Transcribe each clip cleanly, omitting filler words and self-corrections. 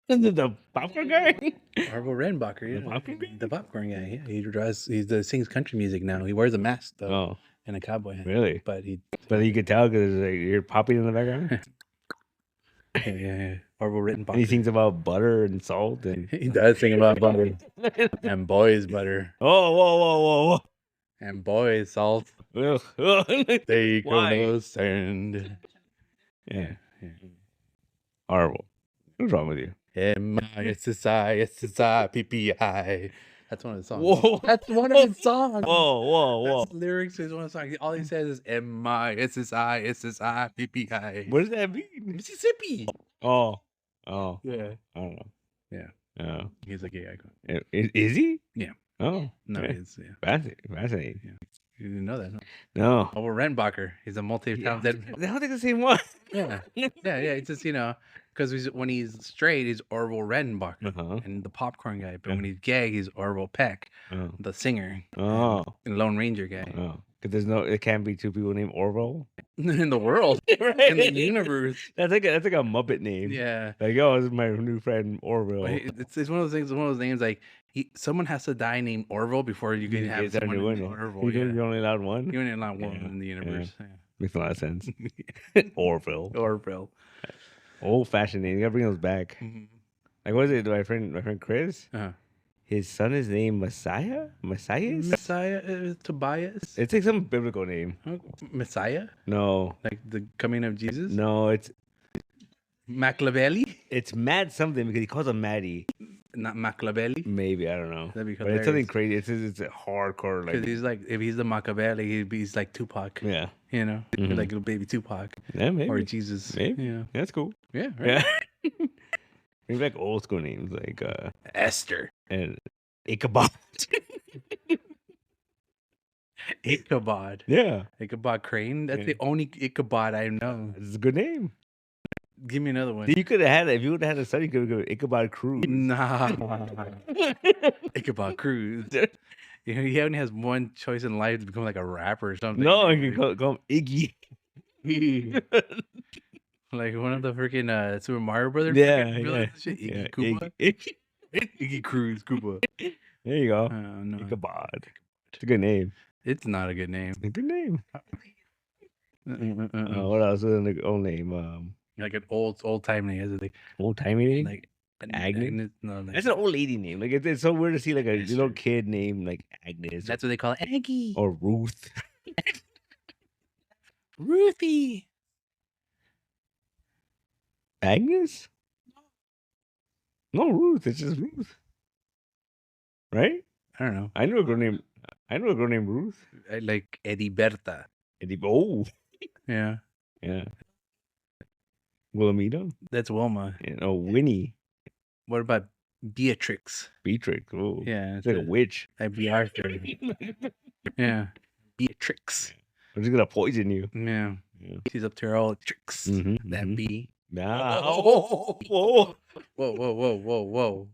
The popcorn guy? Orville Redenbacher, yeah. popcorn guy? The popcorn guy, yeah. He sings country music now. He wears a mask though, Oh, and a cowboy hat. really? But he, But you could tell because like, you're popping in the background. yeah. Orville And he Redenbacher. sings about butter and salt. And He does sing about butter and boys butter oh, whoa. and boys salt. Ugh. They Why? come sand. Yeah. Horrible. What's wrong with you? MISSI That's one of the songs. Whoa. That's one of his songs. Whoa. That's lyrics to his one of the songs. All he says is MISSI What does that mean? Mississippi. Oh. Yeah. I don't know. Yeah. Oh. He's a gay icon. Is he? Yeah. Oh. No, yeah. he's Fascinating. Yeah. You didn't know that, huh? No. Orville Redenbacher. He's a multi-talented. I don't think the same one. Yeah. It's just, because when he's straight, he's Orville Redenbacher and the popcorn guy. But when he's gay, he's Orville Peck, the singer. Oh. And Lone Ranger guy. Oh. Because it can't be two people named Orville In the world. Right. In the universe. That's like a Muppet name. Yeah. Like, oh, this is my new friend Orville. It's one of those things. One of those names like someone has to die named Orville before you can have someone named Orville. You're only allowed one. You're only allowed one in the universe. Yeah. Makes a lot of sense. Orville. Old fashioned name. You gotta bring those back. Mm-hmm. Like, what is it? My friend Chris. His son is named Messiah. Tobias. It's like some biblical name. Messiah. No. Like the coming of Jesus. No, it's Machiavelli. It's Matt something because he calls him Maddie. Not Machiavelli. Maybe, I don't know. That'd be but it's something crazy. It's a hardcore like. Because he's like, if he's the Machiavelli, he's like Tupac. Yeah. Like little baby Tupac. Yeah, maybe. Or Jesus. Maybe. Yeah. That's cool. Yeah. Right. Yeah. Maybe like old school names like Esther and Ichabod. Ichabod. Yeah. Ichabod Crane. That's the only Ichabod I know. It's a good name. Give me another one. You could have had it. If you would have had a son, you could have go Ichabod Cruz. Nah. Ichabod Cruz. He only has one choice in life to become like a rapper or something. No, you can call him Iggy. Like one of the freaking Super Mario Brothers. Yeah. Iggy Koopa. Iggy Cruz Koopa. There you go. No. Ichabod. It's a good name. It's not a good name. It's a good name. What else is an old name? Like an old time name, is it? Like old timey name? Like Agnes? No, like, that's an old lady name. Like it's so weird to see like a little kid named like Agnes. That's what they call it. Aggie or Ruth. Ruthie. Agnes? No, Ruth. It's just Ruth. Right? I don't know. I know a girl named Ruth. I like Eddie Berta. Oh. Yeah. Wilhelmina? That's Wilma. Winnie. What about Beatrix? Beatrix. Oh. Yeah. It's like a witch. That'd be Arthur. Yeah. Beatrix. I'm just gonna poison you. Yeah. She's up to her old tricks. That bee. Nah. Whoa. Whoa.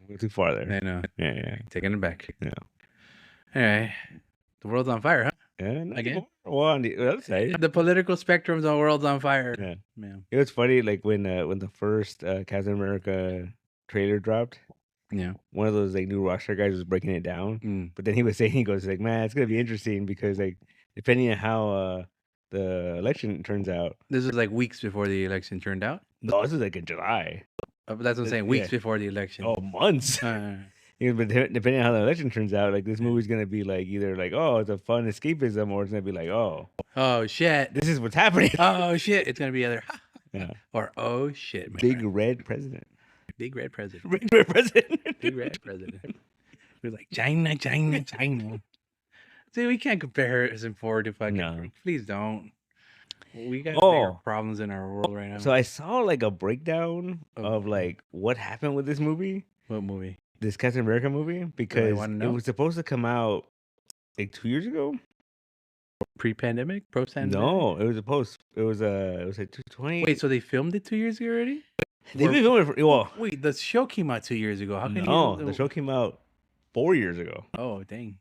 We're too far there. I know. Yeah. Taking it back. Yeah. All right. The world's on fire, huh? Yeah. Again? Well, on the other side. The political spectrum's on world's on fire. Yeah. Yeah. It was funny, like when the first Captain America trailer dropped. Yeah. One of those like new roster guys was breaking it down. But then he was saying, he goes like, man, it's gonna be interesting because like depending on how the election turns out. This was like weeks before the election turned out? No, this was like in July. That's what I'm saying. Weeks before the election. Oh, months. But depending on how the election turns out, like this movie's gonna be like either like, oh, it's a fun escapism, or it's gonna be like, oh shit, this is what's happening. Oh shit, it's gonna be either or oh shit, man. Big red president. Big red president. Big red president. Big red president. We're like China. See, we can't compare him forward to fucking. No. Please don't. We got bigger problems in our world right now. So I saw like a breakdown of like what happened with this movie. What movie? This Captain America movie, because it was supposed to come out like 2 years ago. Pre-pandemic, post-pandemic. No, it was a post. It was like 2020. Wait, so they filmed it 2 years ago already? They've been filming it for wait, the show came out 2 years ago. How can the show came out 4 years ago. Oh dang!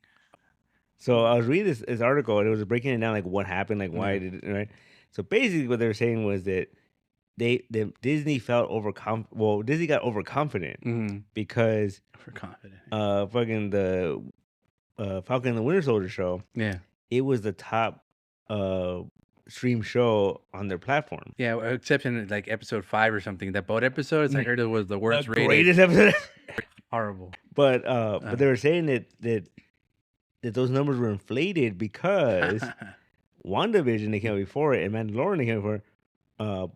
So I was reading this article and it was breaking it down like what happened, like why did it, right? So basically, what they were saying was that Disney felt well, Disney got overconfident because fucking the Falcon and the Winter Soldier show. Yeah. It was the top stream show on their platform. Yeah, except in like episode 5 or something. That boat episode, I heard it was the worst rated. Greatest episode. Horrible. But they were saying that those numbers were inflated because WandaVision, they came out before it, and Mandalorian, they came out before it,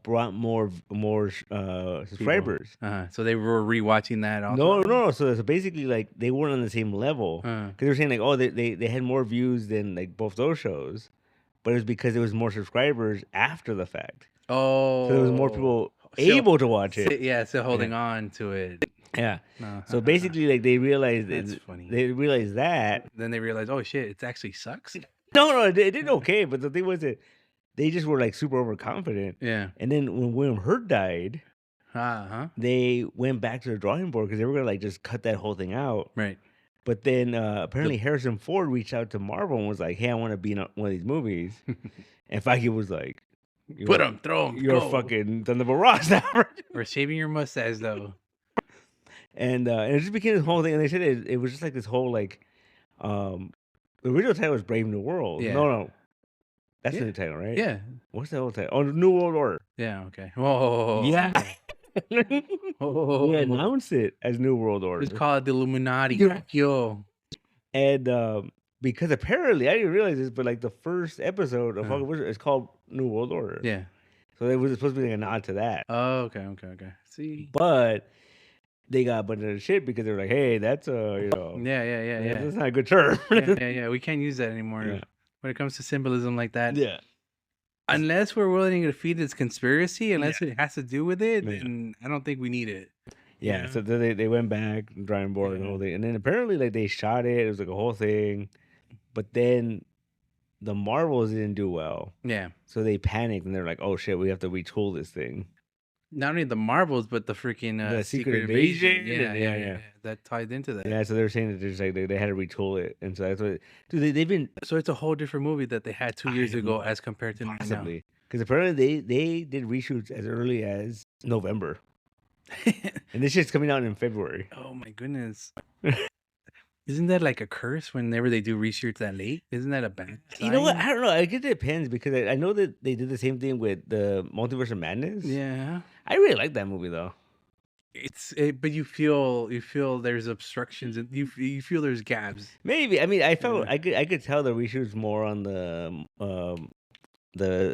brought more subscribers. So they were rewatching that also? No. So basically, like, they weren't on the same level. Because they were saying, like, oh, they had more views than, like, both those shows. But it was because there was more subscribers after the fact. Oh. So there was more people able to watch it. So holding on to it. Yeah. So basically, like, they realized That's funny. They realized that. Then they realized, oh shit, it actually sucks. No, it did okay. But the thing was that they just were like super overconfident. Yeah. And then when William Hurt died, they went back to the drawing board because they were gonna like just cut that whole thing out. Right. But then apparently Harrison Ford reached out to Marvel and was like, "Hey, I want to be in one of these movies." And Feige was like, "Put him, throw him. You're fucking Thunderbolt Ross now." We're shaving your mustache though. And it just became this whole thing. And they said it was just like this whole like, the original title was Brave New World. Yeah. No. That's the title, right? Yeah. What's the whole title? Oh, New World Order. Yeah, okay. Whoa. Yeah. We announced it as New World Order. It's called the Illuminati. Yo. And because apparently, I didn't realize this, but like the first episode of Falcon Wizard is called New World Order. Yeah. So it was supposed to be like a nod to that. Oh, okay. See? But they got a bunch of shit because they were like, hey, that's Yeah. That's not a good term. yeah. We can't use that anymore. Yeah. When it comes to symbolism like that. Yeah. Unless we're willing to feed this conspiracy, unless it has to do with it, then I don't think we need it. Yeah. So they went back, drawing board and the whole thing. And then apparently like they shot it. It was like a whole thing. But then the Marvels didn't do well. Yeah. So they panicked and they're like, oh shit, we have to retool this thing. Not only the Marvels, but the freaking the Secret Invasion. Yeah. That tied into that. Yeah, so they were saying that there's like they had to retool it, and so that's what. Dude, they've been. So it's a whole different movie that they had 2 years ago, as compared to possibly now. Because apparently they did reshoots as early as November, and this shit's coming out in February. Oh my goodness. Isn't that like a curse whenever they do reshoots that late? Isn't that a bad sign? You know what? I don't know. I guess it depends because I know that they did the same thing with the Multiverse of Madness. Yeah. I really like that movie though. But you feel there's obstructions and you feel there's gaps. Maybe. I mean, I felt I could tell the reshoots more on the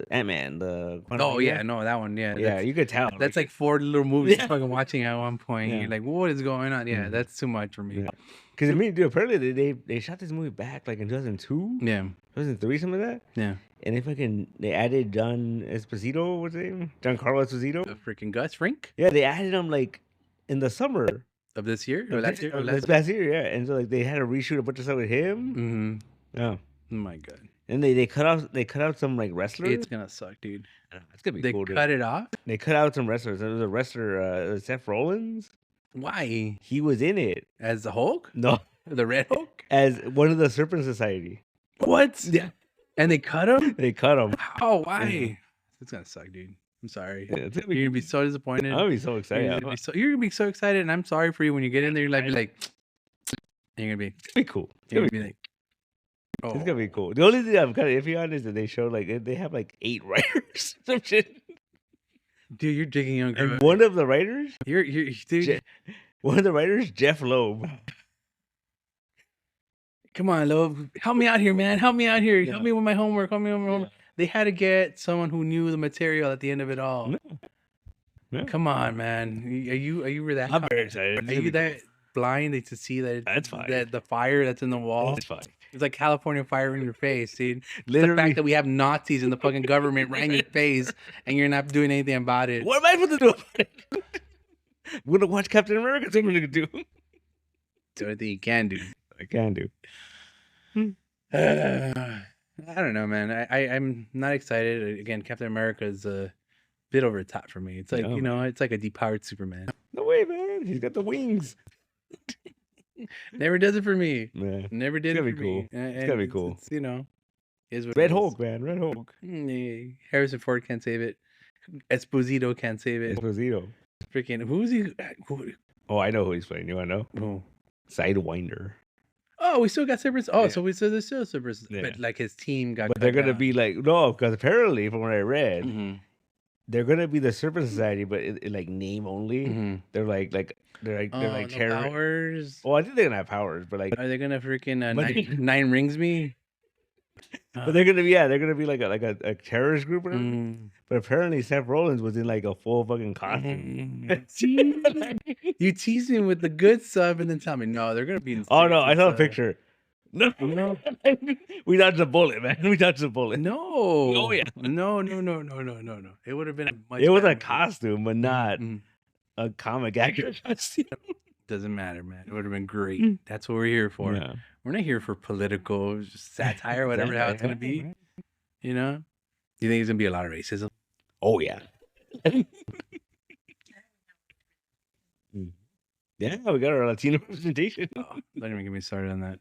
Ant-Man, the that one, you could tell. That's like 4 little movies you're fucking watching at one point. You're like, what is going on? Yeah, that's too much for me. Because I mean, dude, apparently they shot this movie back like in 2002. Yeah. 2003, something like that. Yeah. And they added John Esposito, what's his name? Giancarlo Esposito. The freaking Gus Frink? Yeah, they added him like in the summer of this year or last year. Last year, yeah. And so like they had to reshoot a bunch of stuff with him. Mm-hmm. Yeah. Oh my god. And they cut out some like wrestlers. It's gonna suck, dude. It's gonna be cool. They cut it off. They cut out some wrestlers. There was a wrestler, Seth Rollins. Why? He was in it as the Hulk. No, the Red Hulk. As one of the Serpent Society. What? Yeah. And they cut him. They cut him. Oh, why? It's gonna suck, dude. I'm sorry. Yeah, you're gonna be so disappointed. I'll be so excited. You're gonna be so excited, and I'm sorry for you when you get in there. You're like, and you're gonna be cool. You're gonna be like, oh. It's gonna be cool. The only thing I'm kind of iffy on is that they show like they have like 8 writers. Some shit. Dude, you're digging young. And one of the writers, dude. One of the writers, Jeff Loeb. Come on, Loeb. Help me out here, man. Help me out here. Help me with my homework. They had to get someone who knew the material at the end of it all. Yeah. Come on, man. Are you that? I'm very excited. Are you that blind to see that? That's fine. That the fire that's in the wall. That's fine. It's like California fire in your face, dude. Literally. The fact that we have Nazis in the fucking government right in your face, and you're not doing anything about it. What am I supposed to do about it? We're gonna watch Captain America. That's what we're gonna do. Do anything you can do. I can do. I don't know, man. I'm not excited. Again, Captain America is a bit over the top for me. It's like, it's like a depowered Superman. No way, man. He's got the wings. Never does it for me. Yeah. Never did it for me. It's gotta be cool. It's, is what Red Hulk, man. Red Hulk. Harrison Ford can't save it. Esposito can't save it. Esposito. Freaking who's he? Oh, I know who he's playing. You want to know? Who? Sidewinder. Oh, we still got Cerberus. Oh, Yeah. so we still there's still Cerberus, Yeah. but like his team got. But they're gonna be like no, because apparently from what I read, Mm-hmm. they're gonna be the Serpent Society, but like name only. Mm-hmm. They're like no powers. Oh, I think they're gonna have powers, but like Are they gonna freaking nine rings me? But they're gonna be like a terrorist group or something. Mm. But apparently Seth Rollins was in like a full fucking costume. You tease me with the good stuff and then tell me no, they're gonna be. In Oh no, I saw a picture. No, No. We dodged a bullet, man. We dodged a bullet. No. Oh yeah. No. It would have been a much. It was better a costume, but not a comic actor costume. Doesn't matter, man. It would have been great. That's what we're here for. Yeah. We're not here for political satire, whatever the hell it's gonna be. Right. You know? Do you think there's gonna be a lot of racism? Oh yeah. Yeah, we got our Latino representation. Oh, don't even get me started on that.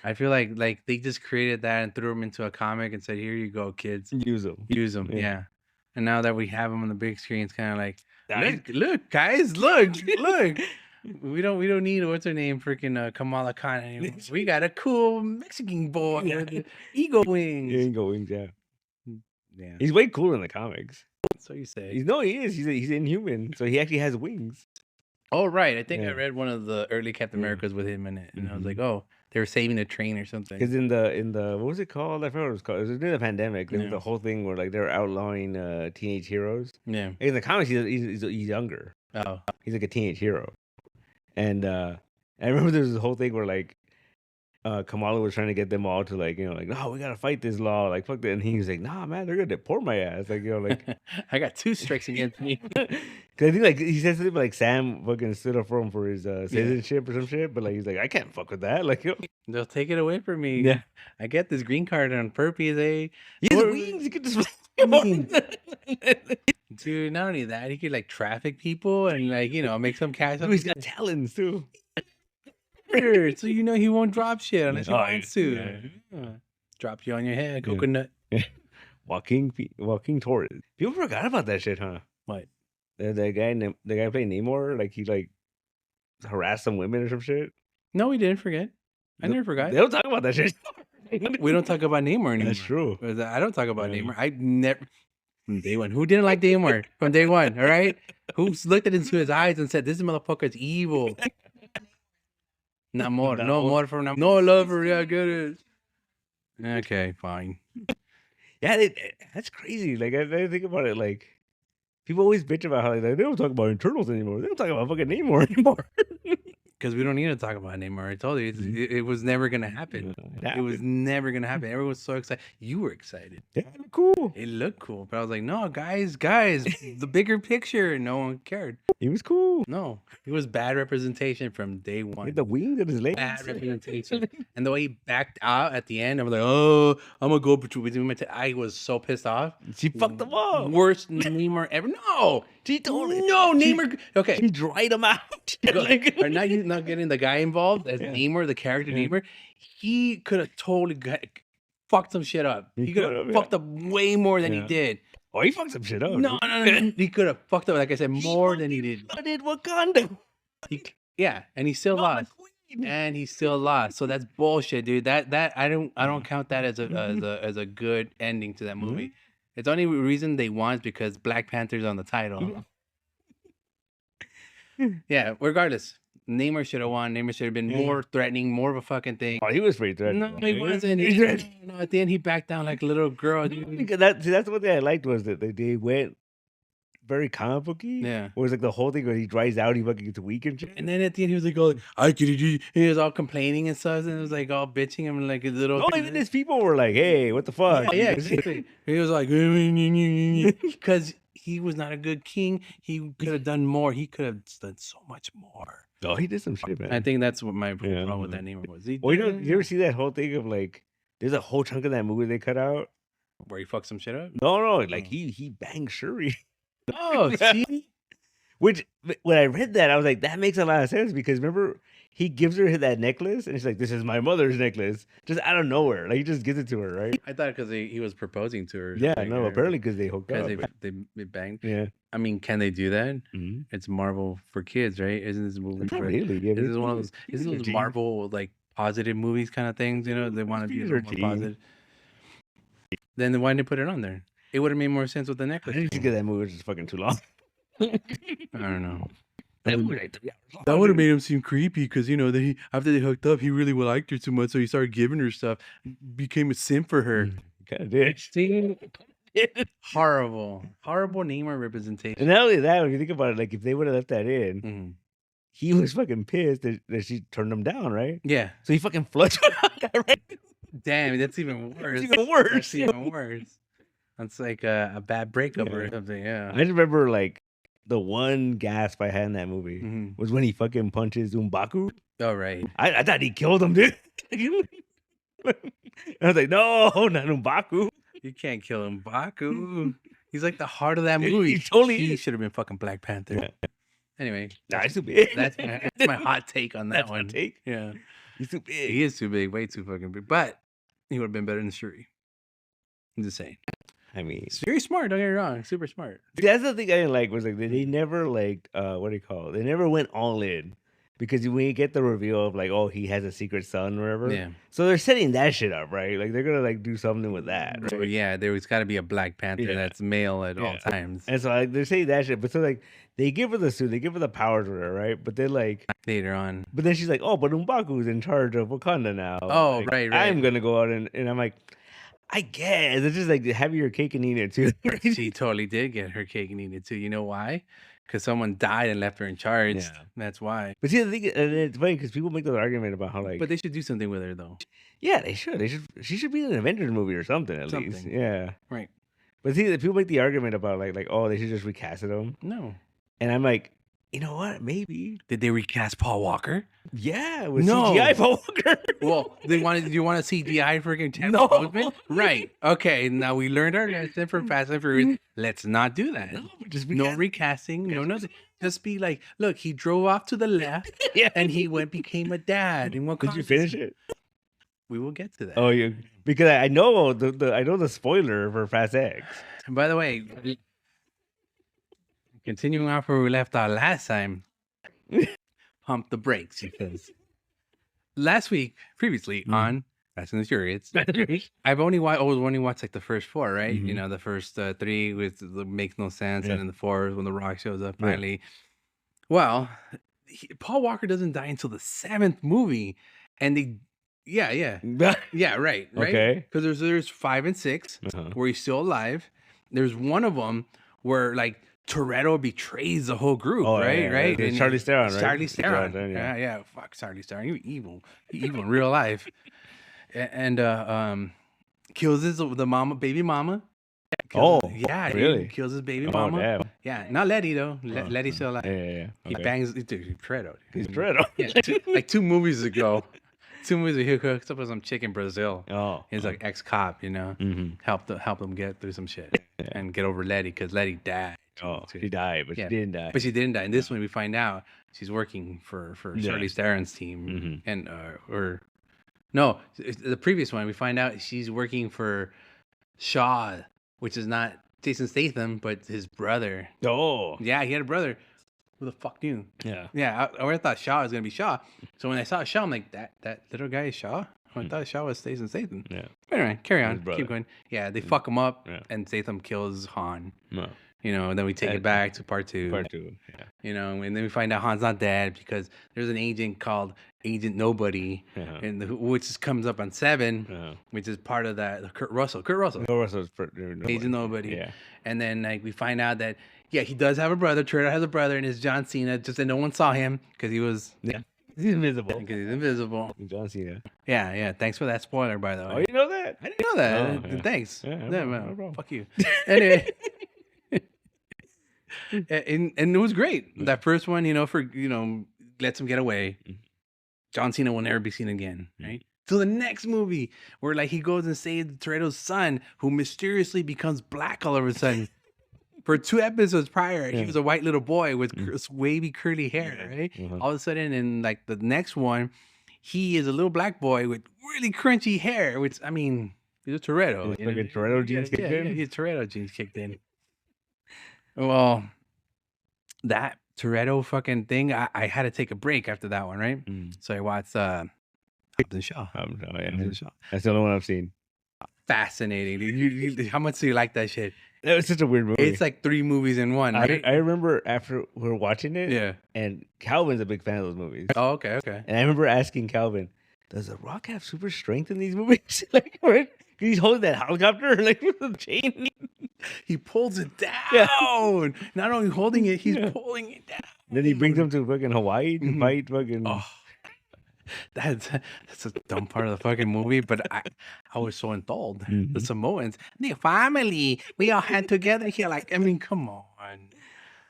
I feel like they just created that and threw them into a comic and said, "Here you go, kids, Use them. use them." Yeah. Yeah. And now that we have them on the big screen, it's kind of like, Nice. look, guys, look. We don't need what's her name, freaking Kamala Khan anymore. We got a cool Mexican boy with ego wings. Ego wings, yeah. Yeah, He's way cooler in the comics. so you say. He is. He's inhuman, so he actually has wings. Oh, right. I think I Yeah. read one of the early Captain Yeah. Americas with him in it, and I was Mhm. like, oh, they were saving a train or something. Because in the what was it called? I forgot what it was called. It was during the pandemic. There was Yeah. the whole thing where like they were outlawing teenage heroes. Yeah. In the comics, he's younger. Oh. He's like a teenage hero. And I remember there was this whole thing where like Kamala was trying to get them all to like, no, we gotta fight this law, like fuck that. And he was like, nah, man, they're gonna deport my ass, like, like. I got 2 strikes against me. Because I think like he said something like Sam fucking stood up for him for his citizenship or some shit, but like he's like, I can't fuck with that, like. They'll take it away from me. Yeah. I get this green card on purpose, eh? He has Or- wings. He could just. Dude, not only that, he could like traffic people and like, make some cash. He's got talons too. Weird. So he won't drop shit unless he Oh, wants to. yeah. Drop you on your head, Yeah. coconut. Walking Torres. People forgot about that shit, huh? What? The guy playing Namor, like he like harassed some women or some shit. No, we didn't forget. I never forgot. They don't talk about that shit. We don't talk about Namor anymore. That's true. I don't talk about Yeah. Namor. I never. From day one. Who didn't like Namor from day one? All right. Who looked into his eyes and said, "This motherfucker's evil." Namor. No more for Namor. No love for yeah, get it. Okay, fine. Yeah, that's crazy. Like I think about it, like people always bitch about how like, they don't talk about Internals anymore. They don't talk about fucking Namor anymore. Because we don't need to talk about Namor. I told you, it was never gonna happen. It was never gonna happen. Everyone was so excited. You were excited. Yeah, cool. It looked cool, but I was like, no, guys, the bigger picture. No one cared. He was cool. No, it was bad representation from day He one. had the wings of his legs. Bad representation. And the way he backed out at the end, I was like, oh, I'm gonna go between my I was so pissed off. She fucked him up. Worst Namor ever. No, She told it. no Namor. Okay, She dried him out. are not getting the guy involved as Namor, the character Namor. He could have totally fucked some shit up. He could have fucked up way more than he did. Oh, he fucked some shit up. No. He could have fucked up, like I said, more than he did. I did Wakanda. Yeah, and he still lost. And he still lost. So that's bullshit, dude. That I don't count that as a good ending to that movie. It's the only reason they won is because Black Panther's on the title. Yeah, regardless. Namor should have won. Namor should have been more threatening, more of a fucking thing. Oh, he was pretty threatening. No, he wasn't. No, at the end he backed down like a little girl, dude. Because that's one thing I liked was that they went very comic booky. Yeah. Where it was like the whole thing where he dries out, he fucking gets weak and shit. And then at the end he was like, "Oh, I could do." He was all complaining and stuff, and it was like all bitching him like a little. Oh, even his people were like, "Hey, what the fuck?" Yeah, exactly. He was like, because he was not a good king. He could have done more. He could have done so much more. Oh, he did some shit, man. I think that's what my problem with that Namor was. Well, you ever see that whole thing of like, there's a whole chunk of that movie they cut out? Where he fucked some shit up? No, like he banged Shuri. Oh, see? Which when I read that, I was like, that makes a lot of sense because remember he gives her that necklace, and she's like, "This is my mother's necklace," just out of nowhere. Like he just gives it to her, right? I thought because he was proposing to her. Yeah, no, apparently because they hooked up. Because they banged. Yeah. I mean, can they do that? Mm-hmm. It's Marvel for kids, right? Isn't this movie? Not really. Yeah, This is one of those. Isn't those Marvel like positive movies kind of things? You know, they want to be more positive. Then why didn't they put it on there? It would have made more sense with the necklace. I didn't think that movie was just fucking too long. I don't know. That would have made him seem creepy because you know that after they hooked up, he really liked her too much, so he started giving her stuff. Became a simp for her. Kind of did. See? Horrible Namor representation. And not only that, when you think about it, like if they would have left that in, he was fucking pissed that she turned him down, right? Yeah. So he fucking flushed her, right? Damn, that's even worse. That's even worse. That's even worse. That's like a bad breakup or something. Yeah. I just remember like the one gasp I had in that movie was when he fucking punches M'Baku. Oh right. I thought he killed him, dude. I was like, no, not M'Baku. You can't kill M'Baku. He's like the heart of that movie. He should have been fucking Black Panther. Yeah. Anyway, that's too big. That's my hot take on that one. Take? Yeah. He's too big. He is too big, way too fucking big. But he would have been better than Shuri. I'm just saying. I mean, it's very smart. Don't get me wrong. Super smart. That's the thing I didn't like was like they never like what do you call it? They never went all in because when you get the reveal of like, oh, he has a secret son or whatever. Yeah. So they're setting that shit up, right? Like they're gonna like do something with that. Right? So yeah, there's got to be a Black Panther that's male at all times. And so like they're saying that shit, but so like they give her the suit, they give her the powers with her, right? But then like later on, but then she's like, oh, but M'Baku's in charge of Wakanda now. Oh, like, right. I'm gonna go out and I'm like, I guess it's just like have your cake and eat it too. She totally did get her cake and eat it too. You know why? Because someone died and left her in charge. Yeah. That's why. But see, the thing, and it's funny because people make the argument about how like. But they should do something with her though. Yeah, they should. She should be in an Avengers movie or something at least. Yeah. Right. But see, people make the argument about like oh they should just recast them. No. And I'm like, you know what? Maybe. Did they recast Paul Walker? Yeah, with CGI Paul Walker. Well, do you want to CGI freaking Chadwick Boseman? Right. Okay. Now we learned our lesson from Fast and Furious. Let's not do that. No recasting. No nothing. Just be like, look, he drove off to the left, and he became a dad. And what? Did you finish it? We will get to that. Oh, because I know the spoiler for Fast X. And by the way, continuing off where we left off last time, pump the brakes because previously on Fast and the Furious, I've only watched like the first four, right? You know, the first three which makes no sense, and then the fourth when the Rock shows up finally. Well, Paul Walker doesn't die until the seventh movie, and they. Yeah, right. Okay. Because there's 5 and 6 where he's still alive. There's one of them where like Toretto betrays the whole group, right? Right. And Charlize Theron, right? Charlize Theron. Yeah. Fuck Charlize Theron. You're evil. You're evil in real life. And kills the baby mama. Really? He kills his baby mama. Damn. Yeah, not Letty though. Letty's still alive. Yeah. Okay. He bangs. He's Toretto. He's Toretto. Yeah, like 2 movies ago. 2 movies he hooked up with some chick in Brazil. Oh, he's like ex-cop, you know, help them get through some shit and get over Letty because Letty died. Oh, she died, but she didn't die. But she didn't die. In this one, we find out she's working for Charlize Theron's team, and no, the previous one we find out she's working for Shaw, which is not Jason Statham, but his brother. Oh, yeah, he had a brother. Who the fuck knew? Yeah. I already thought Shaw was gonna be Shaw. So when I saw Shaw, I'm like, that little guy is Shaw. I thought Shaw was Statham. Yeah. But anyway, carry on. Keep going. Yeah, they fuck him up, and Statham kills Han. No. You know, and then we take it back to part 2. Part 2. Yeah. You know, and then we find out Han's not dead because there's an agent called Agent Nobody, which comes up on 7, which is part of that. Kurt Russell. Agent Nobody. Yeah. And then like we find out that he does have a brother. Toretto has a brother, and it's John Cena. Just that no one saw him because he was he's invisible. Because he's invisible. John Cena. Yeah. Thanks for that spoiler, by the way. Oh, you know that? I didn't know that. Oh, yeah. Thanks. Yeah, no, fuck you. Anyway. and it was great. That first one, lets him get away. John Cena will never be seen again, right? So the next movie, where like he goes and saves Toretto's son, who mysteriously becomes black all of a sudden. for 2 episodes prior, Yeah. he was a white little boy with wavy curly hair, right? All of a sudden, in like the next one, he is a little black boy with really crunchy hair, which, I mean, he's a Toretto. It's like a Toretto genes kicked in? Yeah, he's Toretto genes kicked in. Well, that Toretto fucking thing, I had to take a break after that one, right? So I watched Hobbs and Shaw. Hobbs and Shaw. That's the only one I've seen. Fascinating. Dude. How much do you like that shit? That was such a weird movie. It's like 3 movies in one, right? I remember after we were watching it, Yeah. and Calvin's a big fan of those movies. Oh, okay. And I remember asking Calvin, does The Rock have super strength in these movies? Like, right? He's holding that helicopter like with the chain. He pulls it down. Yeah. Not only holding it, he's pulling it down. Then he brings them to fucking Hawaii to fight fucking. Oh, that's a dumb part of the fucking movie, but I was so enthralled. The Samoans, the family, we all had together here. Like, I mean, come on.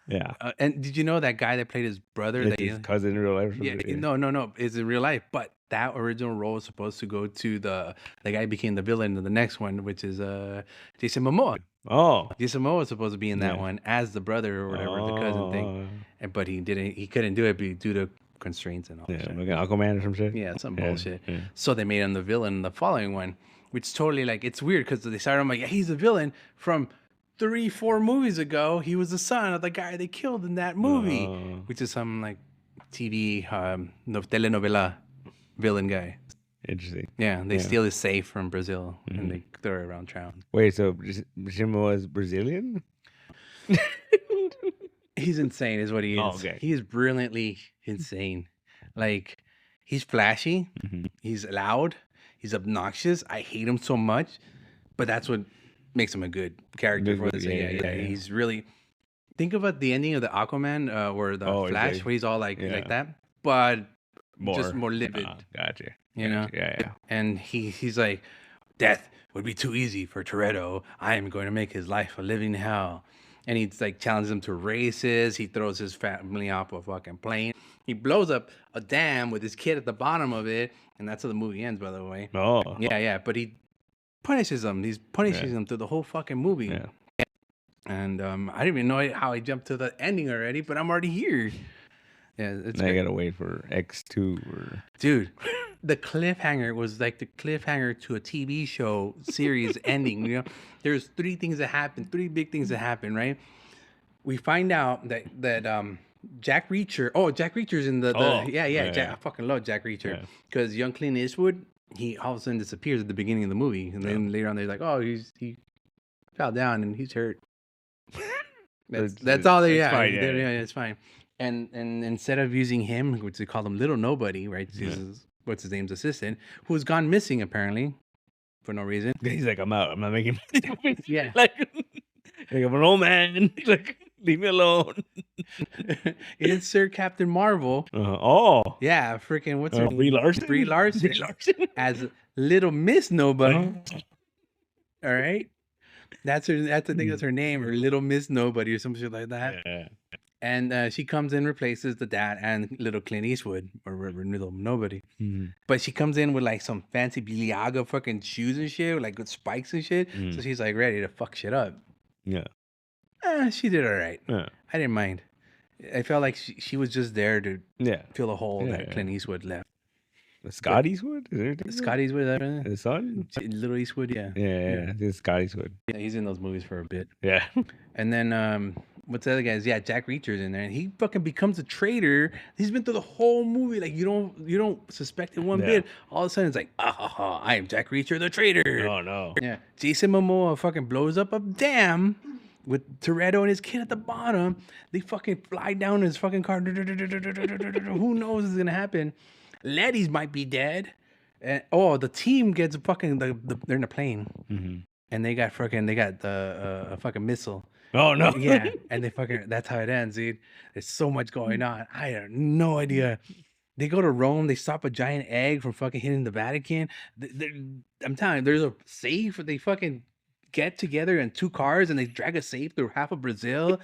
Yeah. And did you know that guy that played his brother? It's his cousin in real life. Yeah, no, it's in real life. But that original role was supposed to go to the guy who became the villain in the next one, which is Jason Momoa. Oh, Jason Momoa was supposed to be in that one as the brother or whatever, the cousin thing. But he didn't. He couldn't do it due to constraints and all. Yeah, like an Aquaman or some shit. Yeah, some bullshit. Yeah. So they made him the villain in the following one, which totally like it's weird because they started him like, yeah, he's a villain from 3-4 movies ago. He was the son of the guy they killed in that movie, which is some like TV telenovela villain guy. Interesting. Yeah, they steal his safe from Brazil and they throw it around town. Wait, so Jimmo was Brazilian? He's insane, is what he is. Oh, okay. He is brilliantly insane. Like, he's flashy, he's loud, he's obnoxious. I hate him so much, but that's what makes him a good character for this. Yeah. He's really. Think about the ending of the Aquaman, where the Flash, where he's all like that, but just more livid. Gotcha. You know? Yeah. And he's like, death would be too easy for Toretto. I am going to make his life a living hell. And he's like challenges him to races. He throws his family off a fucking plane. He blows up a dam with his kid at the bottom of it. And that's how the movie ends, by the way. Oh. Yeah. But he punishes them. He's punishing them through the whole fucking movie. Yeah. And I didn't even know how I jumped to the ending already, but I'm already here. Yeah, it's I gotta wait for X2 or dude. The cliffhanger was like the cliffhanger to a TV show series ending. You know, there's 3 things that happen, 3 big things that happen, right? We find out that Jack Reacher. Oh, Jack Reacher's in the Jack, I fucking love Jack Reacher because young Clint Eastwood, he all of a sudden disappears at the beginning of the movie, and then later on they're like, oh, he fell down and he's hurt. That's all they have. Fine, it's fine. And instead of using him, which they call him Little Nobody, right? What's his name's assistant, who's gone missing apparently for no reason. He's like, I'm out. I'm not making money. Yeah. like I'm an old man. Like, leave me alone. It's Sir Captain Marvel. Yeah, freaking what's her name? Brie Larson. Brie Larson as Little Miss Nobody. All right. That's her. I think that's her name, or Little Miss Nobody, or some shit like that. Yeah. And she comes in, replaces the dad and little Clint Eastwood, or Little Nobody. But she comes in with like some fancy Balenciaga fucking shoes and shit, with like good spikes and shit. So she's like ready to fuck shit up. Yeah. She did all right. Yeah. I didn't mind. I felt like she was just there to fill a hole that Yeah. Clint Eastwood left. Scott Eastwood? Is there Scott Eastwood, his son? Little Eastwood, yeah. Yeah. It's Scott Eastwood. Yeah, he's in those movies for a bit. Yeah. And then what's the other guys? Yeah, Jack Reacher's in there, and he fucking becomes a traitor. He's been through the whole movie, like you don't suspect it one bit. All of a sudden, it's like, I am Jack Reacher, the traitor. Oh no. Yeah, Jason Momoa fucking blows up a dam with Toretto and his kid at the bottom. They fucking fly down in his fucking car. Who knows what's gonna happen? Letty's might be dead. And the team gets fucking they're in a plane, and they got the fucking missile. Oh no. Yeah, and that's how it ends, dude. There's so much going on. I have no idea. They go to Rome. They stop a giant egg from fucking hitting the Vatican. I'm telling you, there's a safe. They fucking get together in 2 cars and they drag a safe through half of Brazil.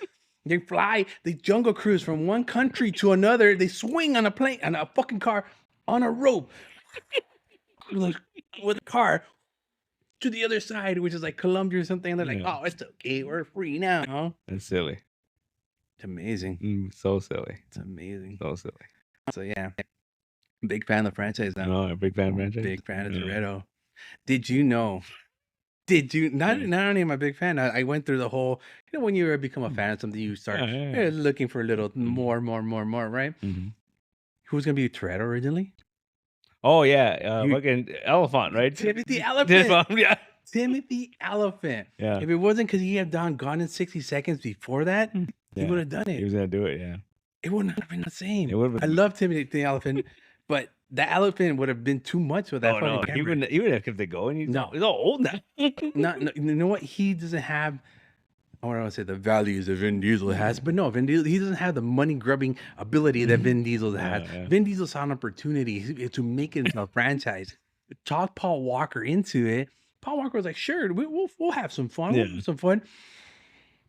They fly. They jungle cruise from one country to another. They swing on a plane, on a fucking car, on a rope, with a car. to the other side, which is like Colombia or something. And they're like, Yeah. oh, it's okay, we're free now. That's silly. It's amazing. So silly. It's amazing. So silly. So yeah, big fan of the franchise now. No, a big fan of franchise. Big fan of Toretto. Did you know? Did you not only am I a big fan, I went through the whole, when you become a fan of something, you start looking for a little more, right? Mm-hmm. Who was gonna be Toretto originally? Oh yeah, fucking elephant, right? Timothy Elephant. Yeah. Timothy Elephant. Yeah. If it wasn't because he had gone in 60 seconds before that, he would have done it. He was gonna do it, yeah. It would not have been the same. It would have I love Timothy the Elephant, but the elephant would have been too much with that fucking camera. He wouldn't have kept it going. He's all old now. No, you know what? He doesn't have, I don't want to say the values that Vin Diesel has, but no, Vin Diesel, he doesn't have the money grubbing ability that Vin Diesel has. Yeah. Vin Diesel saw an opportunity to make it into a franchise. Talk Paul Walker into it. Paul Walker was like, sure, we'll have some fun. We'll have some fun.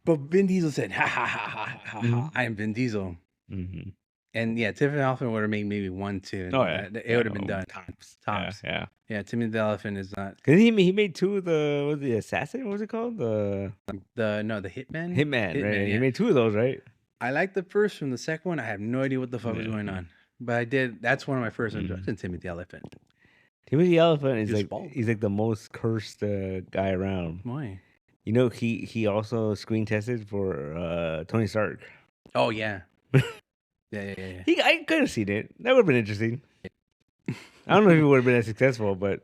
But Vin Diesel said, ha ha ha ha ha ha, I am Vin Diesel. Mm-hmm. And yeah, Timothy the Elephant would have made maybe 1, 2. Oh yeah, it would have been done. Tops. Yeah. Timothy the Elephant is not. Cause he made 2 of the assassin. What was it called? The Hitman. Hitman, right? Yeah. He made 2 of those, right? I like the first one. The second one, I have no idea what the fuck was going on. But I did. That's one of my first introductions. Timothy the Elephant. Timothy the Elephant is he's like the most cursed guy around. Why? He also screen tested for Tony Stark. Oh yeah. Yeah. I could have seen it. That would have been interesting. I don't know if it would have been as successful, but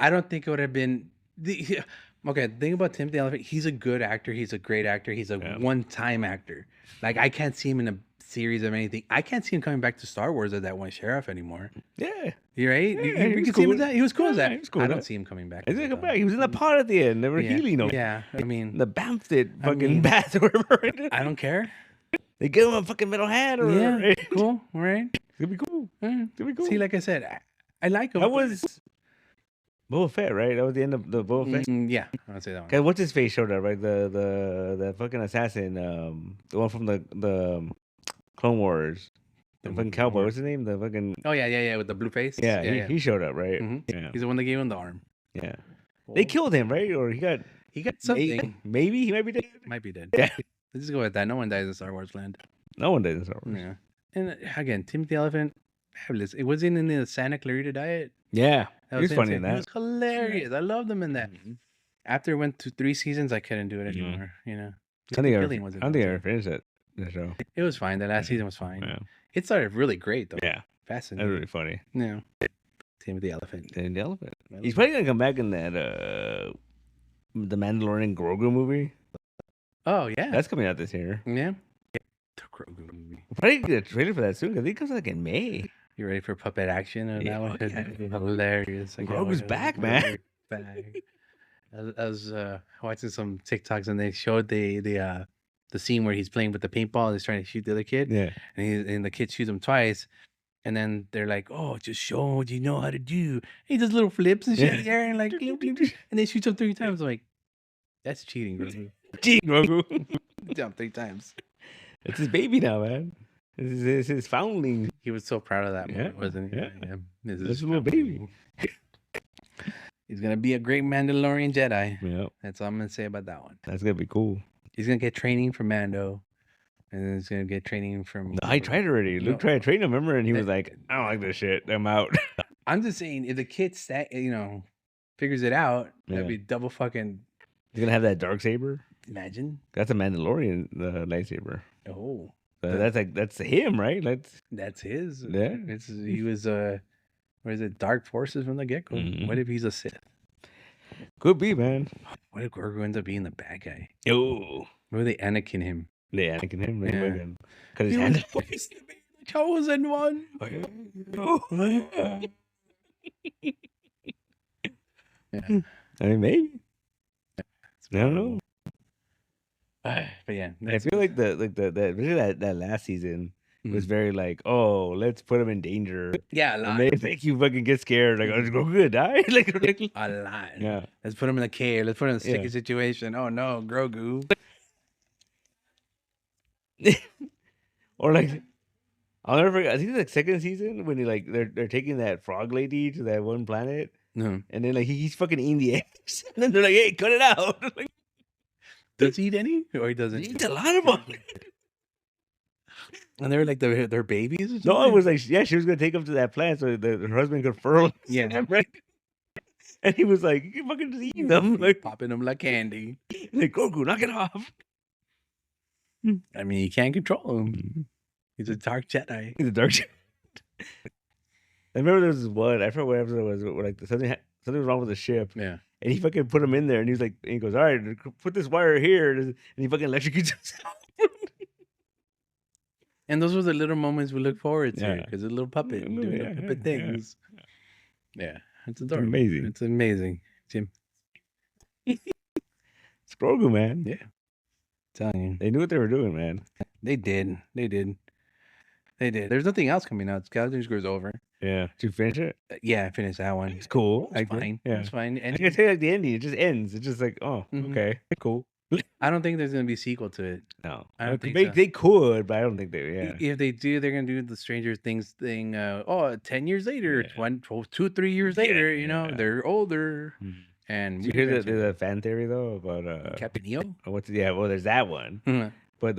I don't think it would have been. Okay, the thing about Timothy the Elephant, he's a good actor. He's a great actor. He's a one-time actor. Like, I can't see him in a series of anything. I can't see him coming back to Star Wars as that one sheriff anymore. Yeah. You're right? Yeah, you can see him as that? He was cool as that. He was cool I don't see him coming back. He's gonna come back. He was in the pod at the end. They were healing him. Yeah, I mean... The Bamfted fucking bath or whatever. I don't care. They give him a fucking metal hat or cool. All right. It's gonna be cool. It's gonna be cool. See, like I said, I like him. That was Boba Fett, right? That was the end of the Boba Fett. Yeah, I'll say that one. Cause what's his face showed up, right? The fucking assassin, the one from the Clone Wars, the fucking cowboy. What's his name? The fucking with the blue face. Yeah, he showed up, right? Yeah, he's the one that gave him the arm. Yeah, they killed him, right? Or he got something. Maybe he might be dead. Might be dead. Yeah, let's just go with that. No one dies in Star Wars land. No one dies in Star Wars. Yeah, and again, Timothy the Elephant, fabulous. It wasn't in the Santa Clarita Diet. Yeah, he was funny in that. It was hilarious. I loved him in that. After it went to 3 seasons, I couldn't do it anymore. I don't think I ever finished that show. It was fine. The last season was fine. Yeah. It started really great though. Yeah, fascinating. That was really funny. Yeah, Timothy the Elephant. The Elephant. He's probably gonna come back in that the Mandalorian Grogu movie. Oh yeah, that's coming out this year. Yeah, the Grogu movie. We'll probably get a trailer for that soon because I think it comes like in May. You ready for puppet action? Or that one? Yeah. Hilarious. Grogu's back, man. Back. I was watching some TikToks and they showed the scene where he's playing with the paintball and he's trying to shoot the other kid. Yeah. And the kid shoots him twice. And then they're like, "Oh, just show what you know how to do." He does little flips and shit in the air and like, and then shoots him 3 times. I'm like, that's cheating, Grogu. Cheating, Grogu. Jump 3 times. It's his baby now, man. This is his foundling. He was so proud of that moment, wasn't he? Yeah. This is a little baby. He's gonna be a great Mandalorian Jedi. Yeah. That's all I'm gonna say about that one. That's gonna be cool. He's gonna get training from Mando. And then he's gonna get training from. No, I tried already. Luke tried to train him, remember? And he was like, "I don't like this shit. I'm out." I'm just saying, if the kid figures it out, that'd be double fucking. He's gonna have that dark saber. Imagine. That's a Mandalorian lightsaber. Oh. That's him, right? That's his. Yeah. He was what is it? Dark forces from the get-go. What if he's a Sith? Could be, man. What if Grogu ends up being the bad guy? Oh. Maybe they Anakin him. They Anakin him. Yeah. Because he was supposed to be the chosen one. Yeah. I mean, maybe. I don't know. But yeah, I feel like that last season was very like, oh, let's put him in danger. Yeah, a lot. And make you fucking get scared. Like, is Grogu gonna die? Like a lot. Yeah. Let's put him in a cave. Let's put him in a sticky situation. Oh no, Grogu. Or like, I'll never forget. I think it's like second season when they're taking that frog lady to that one planet. No. And then like he's fucking eating the eggs. And then they're like, "Hey, cut it out." Like, does he eat any, or he doesn't? he eats a lot of them. And they're like their babies. Or No, it was like she was gonna take him to that plant so her husband could furl. Yeah. Right. And he was like, "You fucking just eating them, like popping them like candy." Like Grogu, knock it off. I mean, you can't control him. He's a dark Jedi. He's a dark Jedi. I remember there was this one. I forgot what episode it was. Where like something was wrong with the ship. Yeah. And he fucking put him in there, and he was like, and he goes, "All right, put this wire here," and he fucking electrocutes himself. And those were the little moments we look forward to, Yeah. because a little puppet doing little puppet things. Yeah, it's adorable. Amazing. It's amazing, Jim. It's Grogu, man. Yeah. Telling you. They knew what they were doing, man. They did. There's nothing else coming out. Skeleton Screw's over. Yeah. Did you finish it? Yeah, I finished that one. It's cool. It's fine. Yeah. It's fine. I And can tell you like the ending. It just ends. It's just like, oh, okay, cool. I don't think there's gonna be a sequel to it. No, I don't think so. they could, but I don't think they. Yeah. If they do, they're gonna do the Stranger Things thing. 10 years later, 2, 3 years later, you know, they're older. Mhm. And Did you hear the fan theory though about Captain Neo? Well, there's that one. Mhm. But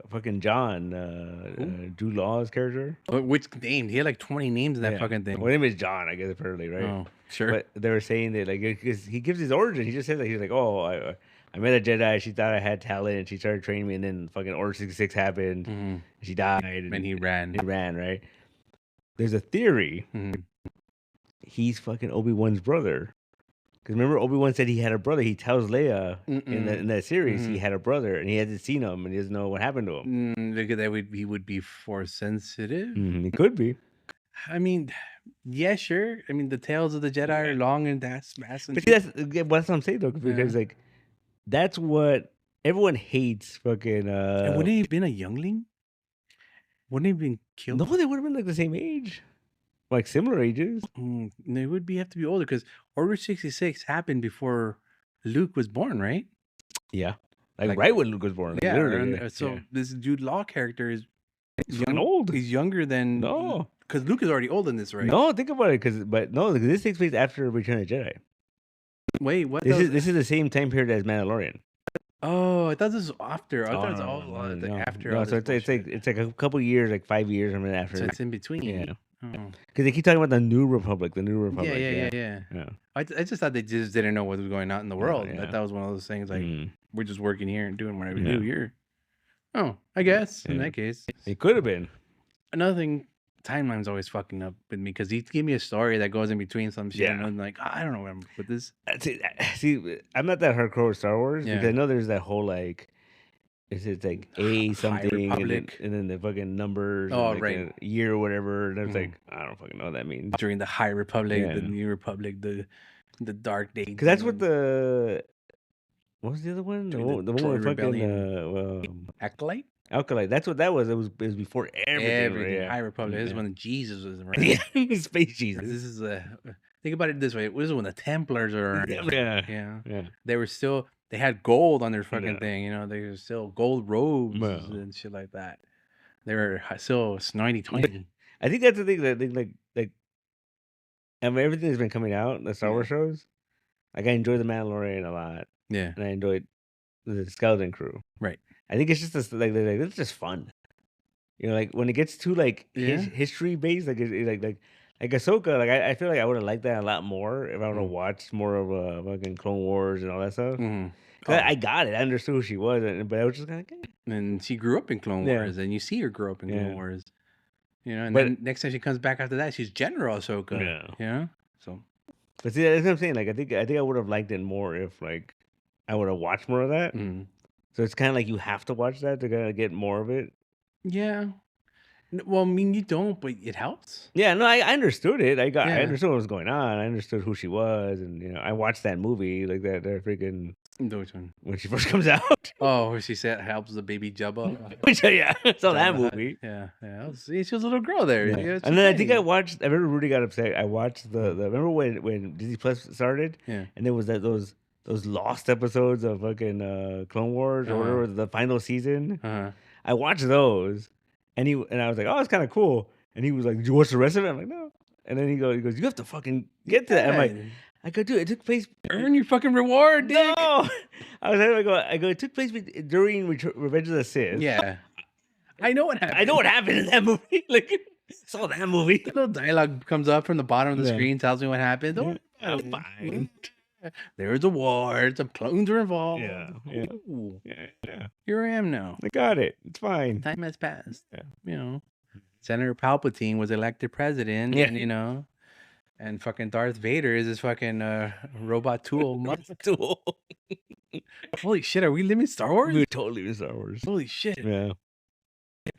fucking John, Jude Law's character. Which name? He had like 20 names in that Yeah. fucking thing. Well, his name is John, I guess, apparently, right? Oh, sure. But they were saying that, like, because he gives his origin. He just says that he's like, oh, I met a Jedi. She thought I had talent, and she started training me. And then fucking Order 66 happened. Mhm. And she died. And he ran. He ran, right? There's a theory. Mhm. He's fucking Obi-Wan's brother. Because remember, Obi-Wan said he had a brother. He tells Leia in that series he had a brother, and he hasn't seen him, and he doesn't know what happened to him. Look at that. He would be force sensitive. He could be. I mean, yeah, sure. I mean, the tails of the Jedi are long and that's massive. But see, that's what I'm saying, though, because, like, that's what everyone hates fucking... And wouldn't he have been a youngling? Wouldn't he have been killed? No, they would have been, like, the same age. Like, similar ages. They would have to be older, because Order 66 happened before Luke was born, right? Yeah. Like right when Luke was born. Yeah. Literally. So this Jude Law character is young, old. He's younger than... No. Because Luke is already old in this, right? No, think about it. Because this takes place after Return of the Jedi. Wait, what? This is the same time period as Mandalorian. Oh, I thought this was after. I thought it was all after. No, so it's like a couple years, like 5 years from after. So it's in between. Yeah. Oh. Because they keep talking about the New Republic. Yeah. I just thought they just didn't know what was going on in the world. yeah. That was one of those things like, we're just working here and doing whatever we do here. Oh, I guess in that case. It could have been. Another thing, timeline's always fucking up with me, because he give me a story that goes in between some shit. And I'm like, I don't know what with this. See, I'm not that hardcore with Star Wars because I know there's that whole like, it's like A something and then the fucking numbers, and like a year or whatever. And it's like, I don't fucking know what that means. During the High Republic, the New Republic, the Dark Days. Because that's what what was the other one? The one with fucking Acolyte. Acolyte. That's what that was. It was before everything. Right? High Republic. This is when Jesus was around. Space Jesus. This is think about it this way. This is when the Templars are around. Yeah. They were still. They had gold on their fucking thing. You know, they were still gold robes and shit like that. They were still snarty-twenty. I think that's the thing that like. I mean, everything that's been coming out, the Star Wars shows. Like I enjoy the Mandalorian a lot. Yeah, and I enjoyed the Skeleton Crew. Right. I think it's just this, like it's just fun. You know, like when it gets too like history based, like Ahsoka, like I feel like I would have liked that a lot more if I would have watched more of fucking Clone Wars and all that stuff. I got it. I understood who she was, but I was just kind of like, And she grew up in Clone Wars, and you see her grow up in Clone Wars. You know, and then next time she comes back after that, she's General Ahsoka. Yeah. You know? So. But see, that's what I'm saying. Like I think I would have liked it more if like I would have watched more of that. So it's kind of like you have to watch that to kind of get more of it. Yeah. Well, I mean, you don't, but it helps. Yeah, no, I understood it. I understood what was going on. I understood who she was, and you know, I watched that movie like that freaking. Which one? When she first comes out. Oh, where she said helps the baby Jabba. Which I saw that movie. Yeah. See, she was a little girl there. Yeah. And then I think I remember Rudy got upset. I watched remember when Disney Plus started? Yeah. And there was those lost episodes of fucking Clone Wars or whatever, the final season. I watched those, and I was like, oh, it's kind of cool. And he was like, did you watch the rest of it? I'm like, no. And then he goes, you have to fucking get to that. I'm like, Yeah. I go, dude, it took place. Earn your fucking reward, dick. No, I go, it took place during Revenge of the Sith. Yeah. I know what happened. I know what happened in that movie. Like, saw that movie. The little dialogue comes up from the bottom of the Yeah. screen, tells me what happened. Don't I'm fine. There's awards. Some clones are involved. Yeah. Ooh, Yeah. here I am now. I got it. It's fine. Time has passed. Yeah. You know, Senator Palpatine was elected president. Yeah. And, you know, and fucking Darth Vader is this fucking robot tool. Tool. Holy shit, are we living Star Wars? We're totally in Star Wars. Holy shit. Yeah.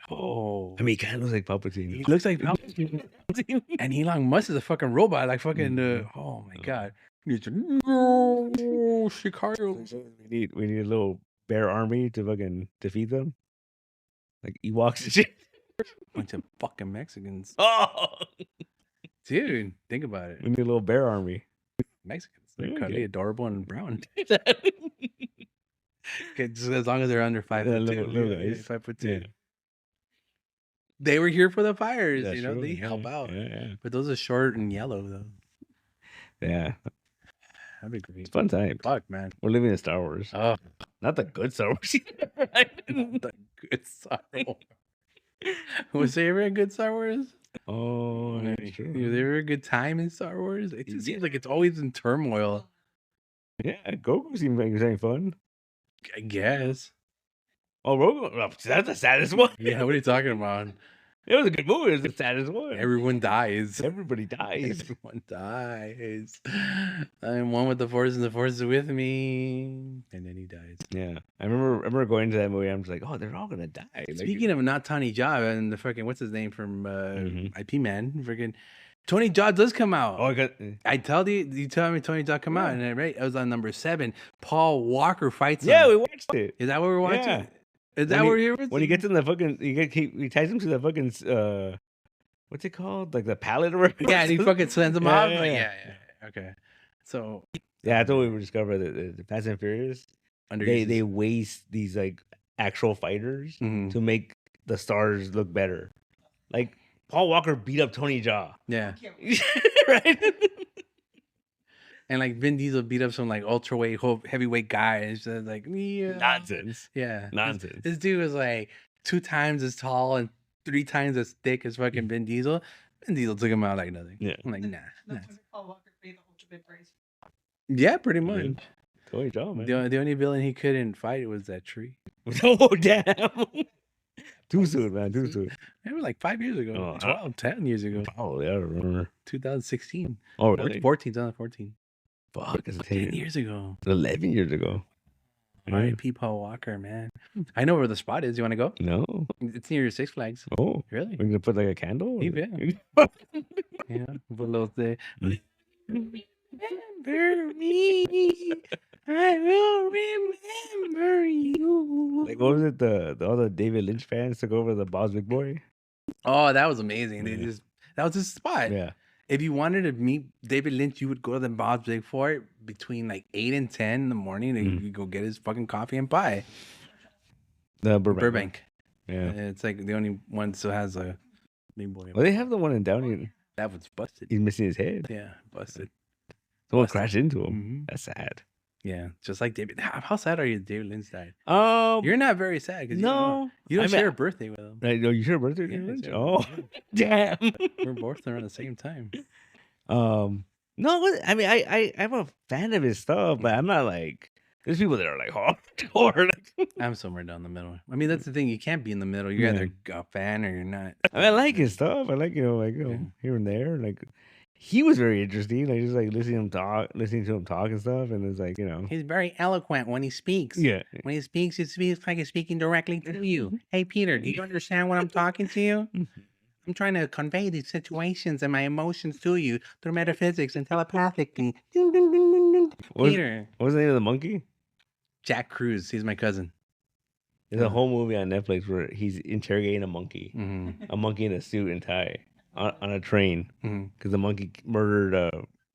Oh. I mean, he kind of looks like Palpatine. He looks like Palpatine. And Elon Musk is a fucking robot. Like fucking, oh my God. No, Chicago. We need a little bear army to fucking defeat them. Like Ewoks and shit. Bunch of fucking Mexicans. Oh! Dude, think about it. We need a little bear army. Mexicans. They're Yeah, cuddly, yeah. adorable, and brown. Okay, just as long as they're under 5'2". little Yeah, guys. 5'2". Yeah. They were here for the fires, That's you know. true. They Yeah, help out. Yeah. But those are short and yellow, though. Yeah. That'd be great. It's fun time. Fuck, man. We're living in Star Wars. Oh, Not the good Star Wars. the good Star Wars. Was there ever a good Star Wars? Oh, that's Was true. there ever a good time in Star Wars? It just seems like it's always in turmoil. Yeah, Goku seems like he's having fun. I guess. Oh, Rogue, that's the saddest one. Yeah, what are you talking about? It was a good movie. It was the saddest one. Everyone dies. Everybody dies. Everyone dies. I'm one with the Force, and the Force is with me. And then he dies. Yeah, I remember going to that movie. I'm just like, oh, they're all gonna die. Like, Speaking of not Tony Jaa and the fucking what's his name from Mhm. IP Man, freaking Tony Jaa does come out. oh, I got. I tell you tell me Tony Jaa come out, and right, I was on number 7. Paul Walker fights him. Yeah, we watched it. Is that what we're watching? Yeah. Is that When what he- we're When he gets in the fucking, he ties him to the fucking what's it called? Like the pallet or whatever. Yeah, and he fucking sends him Yeah, off. yeah, Like, yeah. yeah. Okay. So Yeah, I thought we would discover that the Fast and Furious they waste these like actual fighters Mhm. to make the stars look better. Like Paul Walker beat up Tony Jaa, yeah. right? And like Vin Diesel beat up some like ultraweight, heavyweight guy. And it's just like, yeah. Nonsense. Yeah. Nonsense. This dude was like 2 times as tall and 3 times as thick as fucking Vin Diesel. Vin Diesel took him out like nothing. Yeah. I'm like, nah. That's when Paul Walker paid the ultimate price. Yeah, pretty much. Tony Jaa, man. The only villain he couldn't fight was that tree. Oh damn! Too soon, man. Too soon. It was like 5 years ago. Oh, 12, 10 years ago. Oh yeah, I remember. 2016. Oh really? 2014. Fuck, it's 10 years ago. 11 years ago. R.I.P. Paul Walker, man. I know where the spot is. You want to go? No. It's near your Six Flags. Oh, Really? we're gonna put like a candle. Yeah. Yeah. Put a little thing. Mm. Remember me. I will remember you. Like what was it? All the David Lynch fans took over the Bob's Big Boy. Oh, that was amazing. They Yeah. that was his spot. Yeah. If you wanted to meet David Lynch, you would go to the Bob's Big Boy between like 8 and 10 in the morning, and Mhm. you go get his fucking coffee and pie. The Burbank. Burbank. Yeah. It's like the only one still has a Big Boy. Well, they have the one in Downey. That was busted. He's missing his head. Yeah, busted. Someone Busted. crashed into him. Mhm. That's sad. Yeah, just like David. How sad are you? David Lynch died. You're not very sad because no. you don't I mean, share a birthday with him. Right, no, you share a birthday with Yeah, David Lynch? share a Oh, damn. We're both around the same time. No, I mean, I'm a fan of his stuff, but I'm not like. There's people that are like hardcore. Like, I'm somewhere down the middle. I mean, that's the thing. You can't be in the middle. You're either a fan or you're not. I mean, I like his stuff. I like Yeah. here and there. Like he was very interesting. Like just like listening to him talk and stuff, and it's like He's very eloquent when he speaks. yeah. When he speaks like he's speaking directly to you. Hey, Peter, do you understand what I'm talking to you? I'm trying to convey these situations and my emotions to you through metaphysics and telepathically. What Peter. was the name of the monkey? Jack Cruz. He's my cousin. There's a whole movie on Netflix where he's interrogating a monkey, Mm-hmm. a monkey in a suit and tie on a train Mm-hmm. because the monkey murdered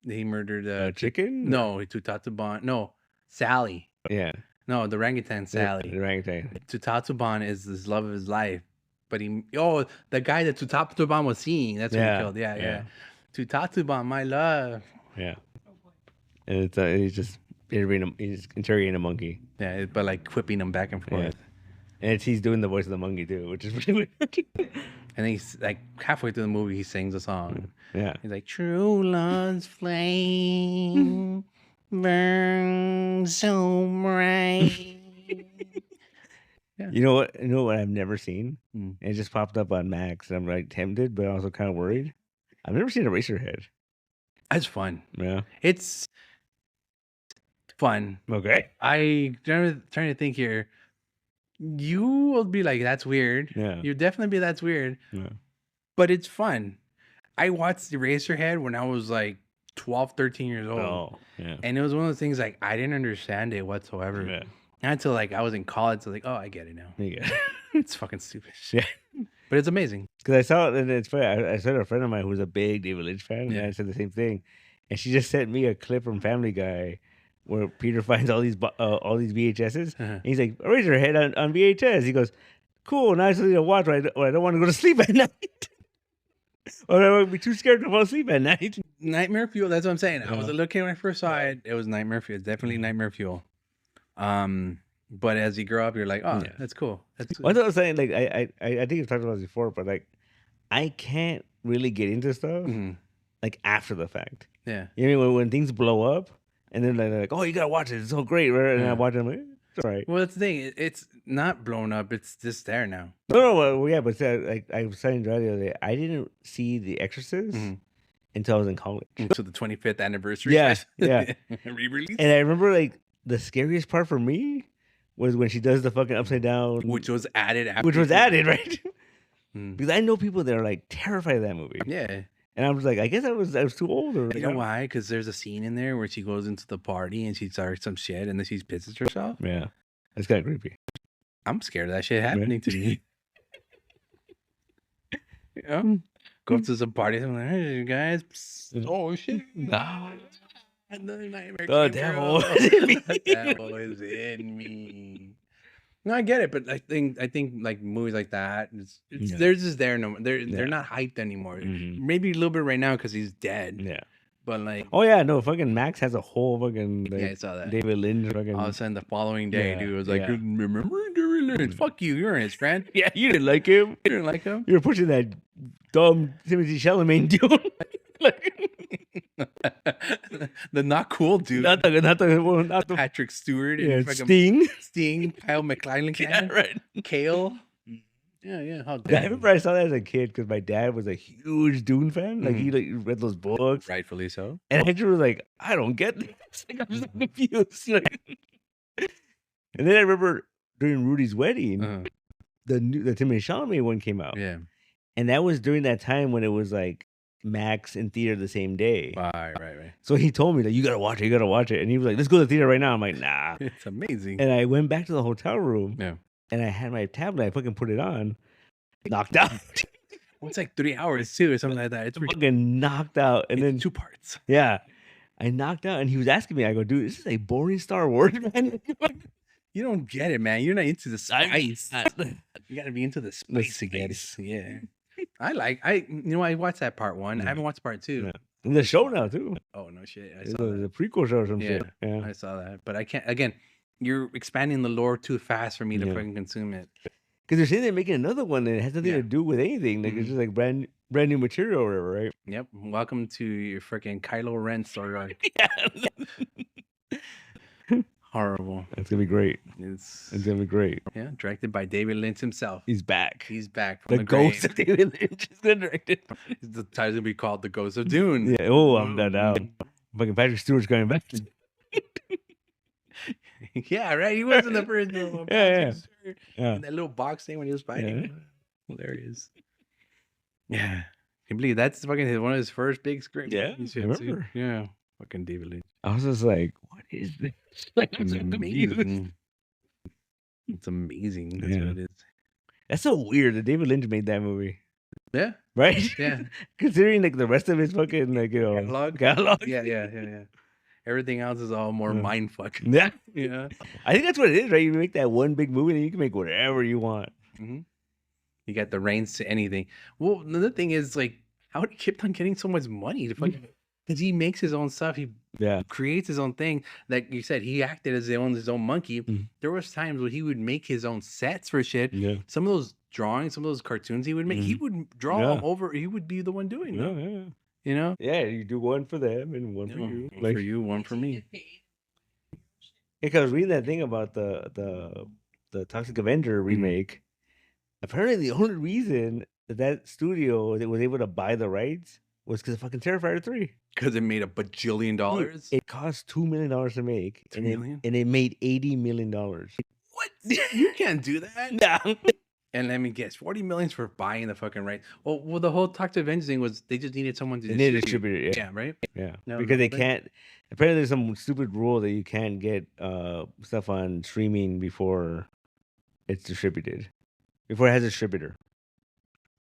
He murdered a chicken. No, Tutataban. No, Sally. Yeah. No, the orangutan Sally. The orangutan. Tutataban is his love of his life. But the guy that Tutataban was seeing, that's what he Yeah, killed. Yeah, yeah. yeah. To Tatuban, my love. Yeah. And it's he's interrogating a monkey. Yeah, but like whipping him back and forth. And he's doing the voice of the monkey too, which is really weird. And he's like halfway through the movie, he sings a song. Yeah. He's like, "True love's flame burns so bright." Yeah. You know what? You know what I've never seen? Mm. It just popped up on Max. And I'm like tempted, but also kind of worried. I've never seen Eraserhead. That's fun. Yeah. It's fun. Okay. I'm trying to think here. You will be like, "That's weird." Yeah. You'll definitely be, "That's weird." Yeah. But it's fun. I watched Eraserhead when I was like 12, 13 years old. Oh, yeah. And it was one of those things like I didn't understand it whatsoever. Yeah. Not until like I was in college. So like, oh, I get it now. Yeah. It's fucking stupid. Yeah. But it's amazing. Because I saw it, and it's funny. I saw a friend of mine who was a big David Lynch fan, and I said the same thing. And she just sent me a clip from Family Guy where Peter finds all these VHSs. And he's like, Eraserhead on VHS. He goes, cool, now I just need to watch, or I don't want to go to sleep at night. Or I would be too scared to fall asleep at night. Nightmare Fuel. That's what I'm saying. I was a little kid when I first saw it. It was Nightmare Fuel. It's definitely Nightmare Fuel. But as you grow up, you're like, oh, that's cool. That's What I was saying, like, I think I've talked about this before, but like, I can't really get into stuff like after the fact. Yeah. You know what I mean? When things blow up, and then they're like, oh, you gotta watch it. It's so great, right? And I watch it, I'm like, it's all right. Well, that's the thing. It's not blown up. It's just there now. No, well, yeah, but like I was saying the other day, I didn't see The Exorcist until I was in college. So the 25th anniversary. Yeah, yeah. Re-release. And I remember like the scariest part for me was when she does the fucking upside down, which was added after. Which was added, right? Because I know people that are like terrified of that movie. Yeah. And I was like, I guess I was too old. Or, you know why? Because there's a scene in there where she goes into the party and she starts some shit and then she pisses herself. Yeah. That's kind of creepy. I'm scared of that shit happening to me. You know? Go up to some parties. I'm like, hey, you guys. Oh, shit. No. Another nightmare. The devil is in me. The devil is in me. No, I get it, but I think like movies like that, they're just there. No, they're not hyped anymore. Maybe a little bit right now because he's dead. Yeah, but like, oh yeah, no, fucking Max has a whole fucking like, I saw that David Lynch fucking. All of a sudden, the following day, dude was like, remember David Lynch? Fuck you, you're his friend. Yeah, you didn't like him. You didn't like him. You were pushing that dumb Timothy Chalamet dude. The not cool dude. Not the Patrick Stewart. Yeah, Sting, Kyle MacLachlan. Yeah, right. Kale. Yeah. I remember I saw that as a kid because my dad was a huge Dune fan. Like he like read those books, rightfully so. And I just was like, I don't get this. Like I'm so confused. Like, and then I remember during Rudy's wedding, the Timothy Chalamet one came out. Yeah, and that was during that time when it was like Max in theater the same day. Right. So he told me that you gotta watch it, and he was like, "Let's go to the theater right now." I'm like, "Nah." It's amazing. And I went back to the hotel room. Yeah. And I had my tablet. I fucking put it on, knocked out. Well, it's like 3 hours too, or something like that. It's fucking knocked out, and then 2 parts. Yeah, I knocked out, and he was asking me. I go, "Dude, this is a boring Star Wars, man." You don't get it, man. You're not into the spice. You gotta be into the spice again. Yeah. I watched that part 1. I haven't watched part 2. Yeah. And the show now too. Oh no shit! I It's saw the prequel show or some shit. Yeah, I saw that, but I can't. Again, you're expanding the lore too fast for me to fucking consume it. Because they're saying they're making another one that has nothing to do with anything. Like it's just like brand new material or whatever, right? Yep. Welcome to your freaking Kylo Ren story. Horrible. It's gonna be great. It's gonna be great. Yeah, directed by David Lynch himself. He's back. He's back. From the ghost of David Lynch is gonna direct it. The title's gonna be called The Ghost of Dune. Yeah. Oh, I'm done now. Fucking Patrick Stewart's coming back. Yeah, right. He was in the first one. Yeah. That little box thing when he was fighting. Yeah. Hilarious. Yeah. I can believe that's fucking one of his first big screen. Yeah. I remember. Yeah. Fucking David Lynch. I was just like, what is this? Like, it's amazing. It's amazing. That's what it is. That's so weird that David Lynch made that movie. Yeah. Right? Yeah. Considering like the rest of his fucking like catalog. Yeah. Everything else is all more mindfuck. Yeah. Yeah. I think that's what it is, right? You make that one big movie and you can make whatever you want. You got the reins to anything. Well, another thing is like how he kept on getting so much money to fucking because he makes his own stuff. He creates his own thing. Like you said, he acted as his own monkey. There was times where he would make his own sets for shit. Yeah. Some of those drawings, some of those cartoons he would make, he would draw them over. He would be the one doing them. Yeah. You know? Yeah, you do one for them and one for you. One for you, one for me. Because reading that thing about the Toxic Avenger remake, apparently the only reason that studio that was able to buy the rights was because of fucking Terrifier 3. Because it made $1 bajillion. It cost $2 million to make, $2 million? and it made $80 million. What? You can't do that. No. And let me guess, 40 million for buying the fucking rights. Well, the whole Toxic Avenger thing was they just needed someone to distribute it. Yeah, right? Yeah. No, because they they- can't. Apparently, there's some stupid rule that you can't get stuff on streaming before it's distributed, before it has a distributor.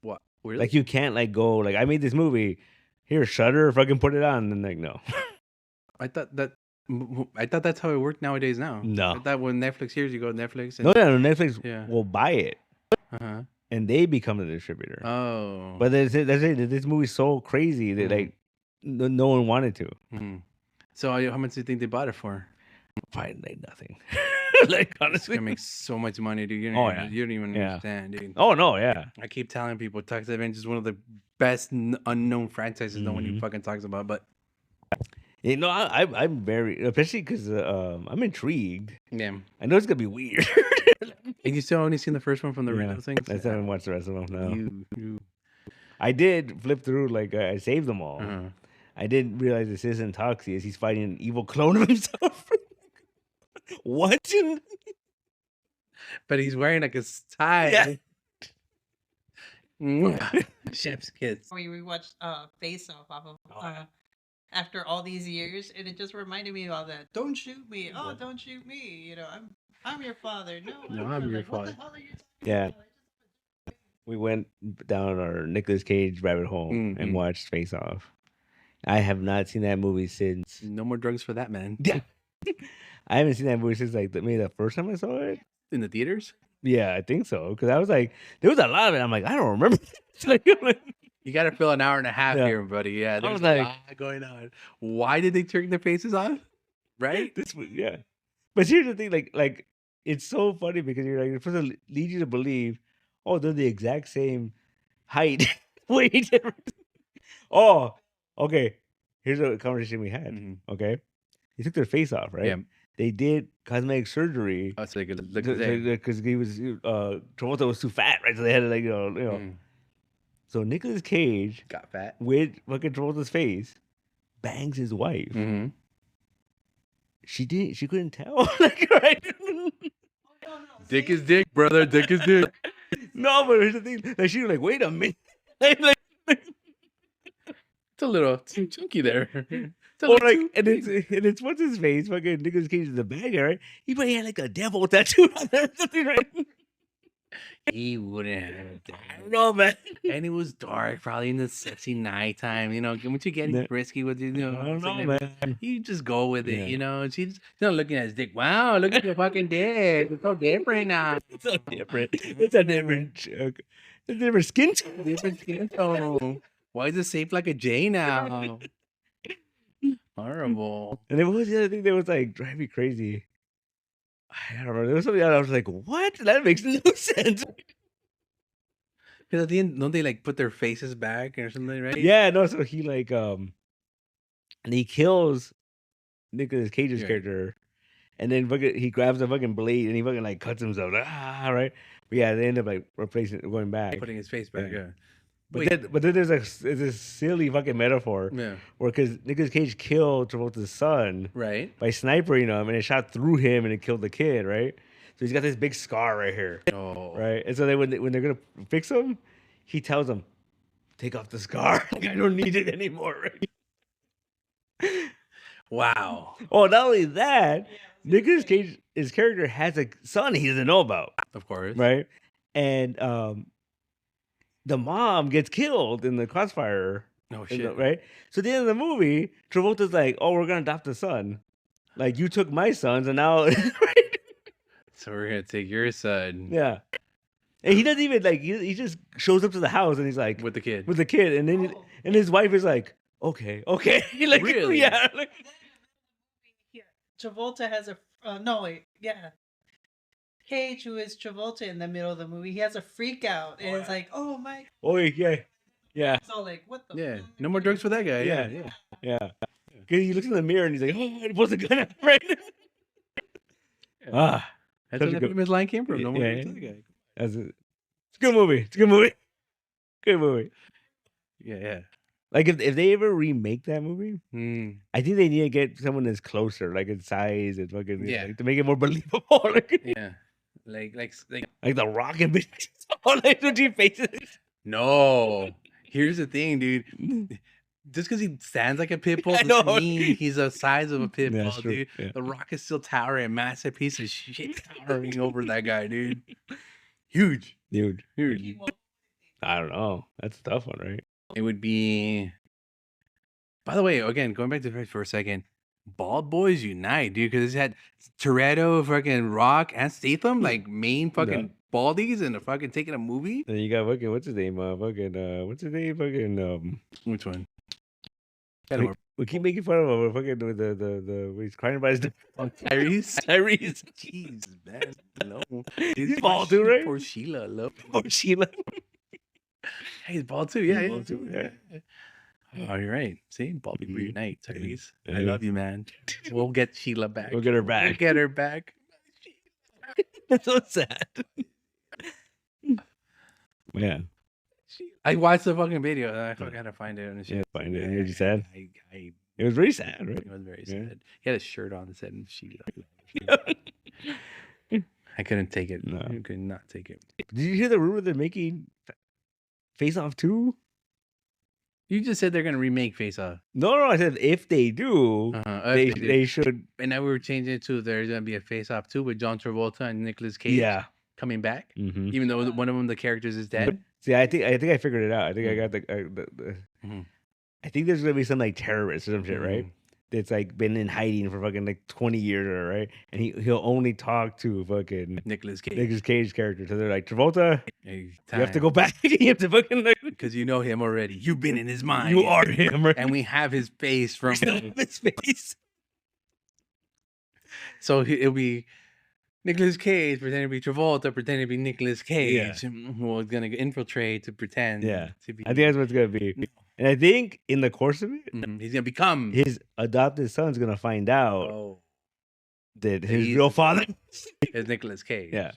What? Really? Like you can't like go like I made this movie. Here, Shudder, if I can put it on, then like no. I thought that's how it worked nowadays now. No. I thought when Netflix hears you go to Netflix and No, Netflix Yeah. will buy it uh-huh. and they become the distributor. Oh. But that's it. This movie's so crazy that like no one wanted to. Mhm. So how much do you think they bought it for? Fine, like nothing. Like It's honestly, gonna make so much money, dude. You don't even Yeah. understand, dude. oh no, yeah. I keep telling people Toxic Avenger is one of the best unknown franchises no one Mhm. fucking talks about, but You know, I'm very, especially because I'm intrigued. yeah. I know it's gonna be weird. And you still only seen the first one from the original things? I still haven't watched the rest of them. No, You. I did flip through. Like I saved them all. Uh-huh. I didn't realize this isn't Toxie as he's fighting an evil clone of himself. What? But he's wearing like a tie. Yeah. Chef's kiss. We rewatched Face Off of after all these years, and it just reminded me of all that. Don't shoot me! Oh, don't shoot me! You know, I'm your father. No, I'm your like, father. What the hell are you talking Yeah. about? We went down our Nicolas Cage rabbit hole Mhm. and watched Face Off. I have not seen that movie since. No more drugs for that man. Yeah. I haven't seen that movie since like maybe the first time I saw it. In the theaters? Yeah, I think so. Because I was like, there was a lot of it. I'm like, I don't remember. It's like, You got to fill an hour and a half Yeah. here, buddy. Yeah, there's was a like- lot going on. Why did they turn their faces off? Right? this was, yeah. But here's the thing, like it's so funny because you're like, it's supposed to lead you to believe, oh, they're the exact same height, weight. Oh, okay. Here's a conversation we had. Mhm. Okay, they took their face off, right? Yeah. They did cosmetic surgery Oh, so they could look the same. because he was Travolta was too fat, right? So they had to like Mm. So Nicolas Cage Got fat. with fucking Travolta's face bangs his wife. Mm-hmm. She couldn't tell. Like, right? Oh, no, Dick see? is dick, brother. Dick is dick. No, but here's the thing. Like she was like, wait a minute. It's a little too chunky there. It's a Or little like, too and it's what's his face? Fucking Nicolas Cage is the bad guy, right? He probably had like a devil tattoo on there or something, right? He wouldn't have that. I don't know, man. And it was dark, probably in the sexy nighttime. You know, once you getting No. frisky with you, I don't know, man. You just go with it, Yeah. you know. And she's not looking at his dick. Wow, look at your fucking dick. It's so different now. It's so different. It's a different joke. It's a different skin tone. Different skin tone. Why is it shaped like a J now? Horrible. And then what was the other thing that was like driving me crazy? I don't remember. There was something else I was like, what? That makes no sense. Because at the end, don't they like put their faces back or something, right? Yeah, no, so he like and he kills Nicolas Cage's Yeah. character, and then fucking he grabs a fucking blade and he fucking like cuts himself. Right? But yeah, they end up like replacing it, going back. Putting his face back. Yeah. Yeah. But then there's this silly fucking metaphor Yeah. where because Nicolas Cage killed Travolta's son Right. by snipering him and it shot through him and it killed the kid, right? So he's got this big scar right here, Oh. right? And so when they're gonna fix him, he tells him, "Take off the scar. Like I don't need it anymore." Right? Wow. Oh, not only that, Nicolas Cage, his character has a son he doesn't know about, Of course. right? And the mom gets killed in the crossfire. Oh in shit. right? So at the end of the movie, Travolta's like, "Oh, we're gonna adopt a son. Like you took my sons, and now, right? So we're gonna take your son. Yeah." And he doesn't even like. He just shows up to the house and he's like with the kid. and then and his wife is like, okay, like Really? yeah. Like, Travolta has a no wait, yeah. Cage, who is Travolta in the middle of the movie, he has a freak out, and it's like, oh my. oh yeah, It's all like, what the? Yeah, fuck? no more drugs for that guy. Yeah. Yeah. 'Cause he looks in the mirror and he's like, oh, he pulls the gun out right. Ah, That's such where a that good- famous line came from. No more Yeah, drugs for that guy. it's a good movie. It's a good movie. Good movie. Yeah. Like if they ever remake that movie, Mm. I think they need to get someone that's closer, like in size and fucking Yeah. like, to make it more believable. like, Yeah. Like like the Rock and bitch. All like what you faces. no. Here's the thing, dude. Just because he stands like a pit bull I doesn't know. mean he's the size of a pit Yeah, bull, that's true. dude. Yeah. The Rock is still towering, a massive piece of shit towering over that guy, dude. Huge. Dude, Huge. I don't know. That's a tough one, right? It would be. By the way, again, going back to the for a second, Bald Boys Unite, dude, because it had Toretto, fucking Rock, and Statham, like main fucking baldies, and they're fucking taking a movie. Then you got fucking what's his name? What's his name? Fucking Which one? we keep making fun of him. Fucking with the he's crying about his Tyrese. Tyrese. Jeez, man. No. He's bald too, right? Poor Sheila. Love. Poor Sheila. Hey, he's bald too. Yeah, He's yeah. bald too, yeah. Oh, you're right. See, bald people unite, Tyrese. I Yeah. love you, man. We'll get Sheila back. We'll get her We'll back. get her back. That's so sad. Yeah. I watched the fucking video. I forgot to find it. And Yeah, find it. Made you sad? I It was very sad, right? It was very Yeah. sad. He had a shirt on that said Sheila. I couldn't take it. No. I could not take it. Did you hear the rumor they're making Face Off 2? You just said they're gonna remake Face Off. No, I said if they do, they should. And now we were changing it to there's gonna be a Face Off 2 with John Travolta and Nicolas Cage. Yeah. Coming back, Mm-hmm. even though one of them, the characters, is dead. See, I think I figured it out. I think I got the Mhm. I think there's gonna be some like terrorist or some shit, right? That's like been in hiding for fucking like 20 years, right? And he'll only talk to fucking Nicolas Cage. Nicolas Cage character. So they're like, Travolta, Hey, you have to go back. You have to fucking like, because you know him already. You've been in his mind. you are him, right? and we have his face from. his face. So it'll be Nicolas Cage pretending to be Travolta, pretending to be Nicolas Cage, who is gonna infiltrate to pretend. Yeah. To be. I think that's what it's gonna be. And I think in the course of it, He's gonna become his adopted son's gonna find out that his he's- real father. is Nicolas Cage. Yeah.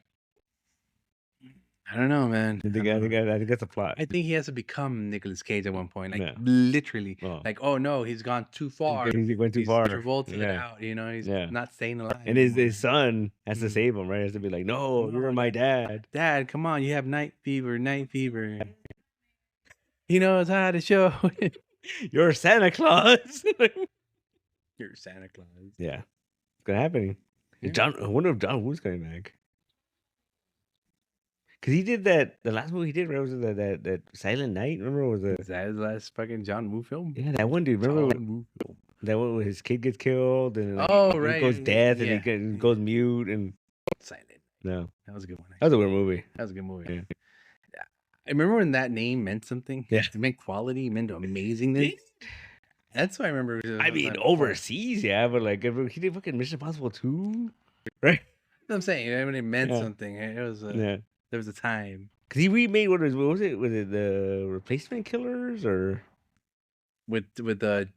I don't know, man. I think that's a plot. I think he has to become Nicolas Cage at one point, like Yeah. literally. Oh. Like, oh no, he's gone too far. He went too He's far. Travolta Yeah. out. You know, he's Yeah. not staying alive. And his anymore. son has to Mhm. save him, right? He has to be like, no, No, you're my dad. Dad, come on, you have night fever. He knows how to show it. You're Santa Claus. You're Santa Claus. Yeah. It's gonna happen. Yeah. I wonder if John Woo's coming back. Cause he did that. The last movie he did, right, was that Silent Night. Remember, was Is that his last fucking John Woo film? yeah, that one dude. Remember John Woo film. that one where his kid gets killed and like, Oh, he right. goes death and Yeah. he goes mute and Silent. no, That was a good one. that was a weird movie. That was a good movie. Yeah. I remember when that name meant something. Yeah. It meant quality, it meant amazingness. That's what I remember. I mean, overseas, yeah, but like he did fucking Mission Impossible 2, right? I'm saying when it meant Yeah. something. It was Yeah. there was a time Cause he remade what was it? Was it the Replacement Killers or with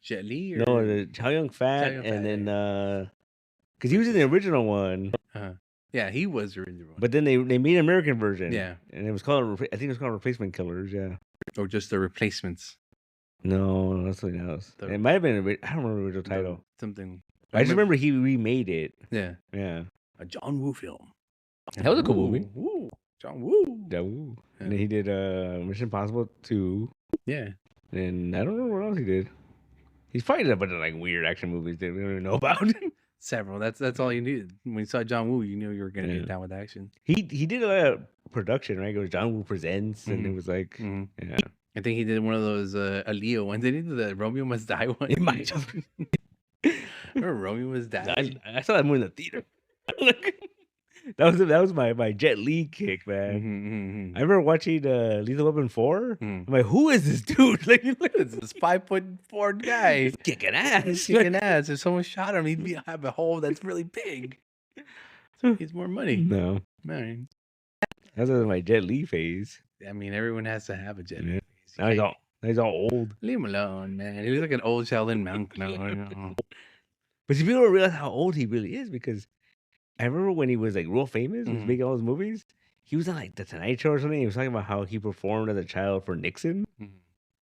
Jet Li or no? The Chow Yun Fat, Chow Yun and Fat, then cause he was in the original one, yeah, he was the original one. but then they made an American version, Yeah. and it was called I think it was called Replacement Killers, yeah. Or just the replacements. No, that's something else. The- It might have been I don't remember the original title. Something. I just remember he remade it. Yeah. Yeah, A John Woo film. that was a cool movie. Woo. John Woo. Yeah, woo. Yeah. And then he did Mission Impossible 2, Yeah. and I don't know what else he did. He's probably did a bunch of like weird action movies that we don't even know about. Several. That's all you needed. When you saw John Woo, you knew you were gonna Yeah. get down with action. He did a lot of production, right? It was John Woo Presents, and it Mhm. was like, Mhm. yeah, I think he did one of those Leo ones. Did he do the Romeo Must Die one? it might have. Remember Romeo Must Die? I saw that movie in the theater. That was my Jet Li kick, man. I remember watching Lethal Weapon 4. I'm like, who is this dude? Like, It's this 5'4" guy. he's kicking ass. He's kicking ass. If someone shot him, he'd have a hole that's really big. So he needs more money. No, Man. that was my Jet Li phase. I mean, everyone has to have a jet. Yeah. Phase. Now he's all old. Leave him alone, man. He looks like an old Sheldon monk now. But people don't realize how old he really is, because I remember when he was like real famous, he was making all those movies. He was on like the Tonight Show or something. He was talking about how he performed as a child for Nixon.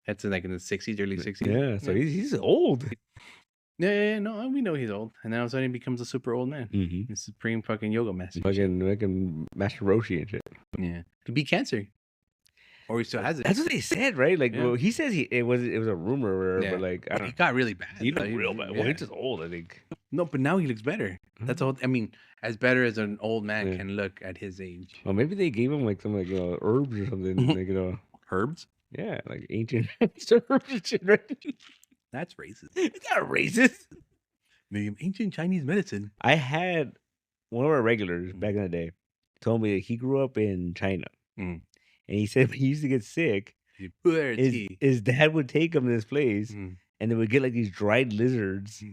That's in like in the 60s, early 60s. Yeah, so he's old. Yeah, no, we know he's old. And then all of a sudden he becomes a super old man. Mm-hmm. He's supreme fucking yoga master. Fucking Master Roshi and shit. Yeah. To beat cancer. Or he still has it. That's what they said, right? Like, Yeah. well, he says it was a rumor or whatever, but like, I don't He know. got really bad. He looked though. real bad. Well, he's just old, I think. No, but now he looks better. That's all. I mean, as better as an old man Yeah. can look at his age. Well, maybe they gave him like some like herbs or something. Like Herbs? yeah, like ancient herbs and shit, right? That's racist. It's not racist. The ancient Chinese medicine. I had one of our regulars back in the day told me that he grew up in China, and he said when he used to get sick, his dad would take him to this place, and they would get like these dried lizards,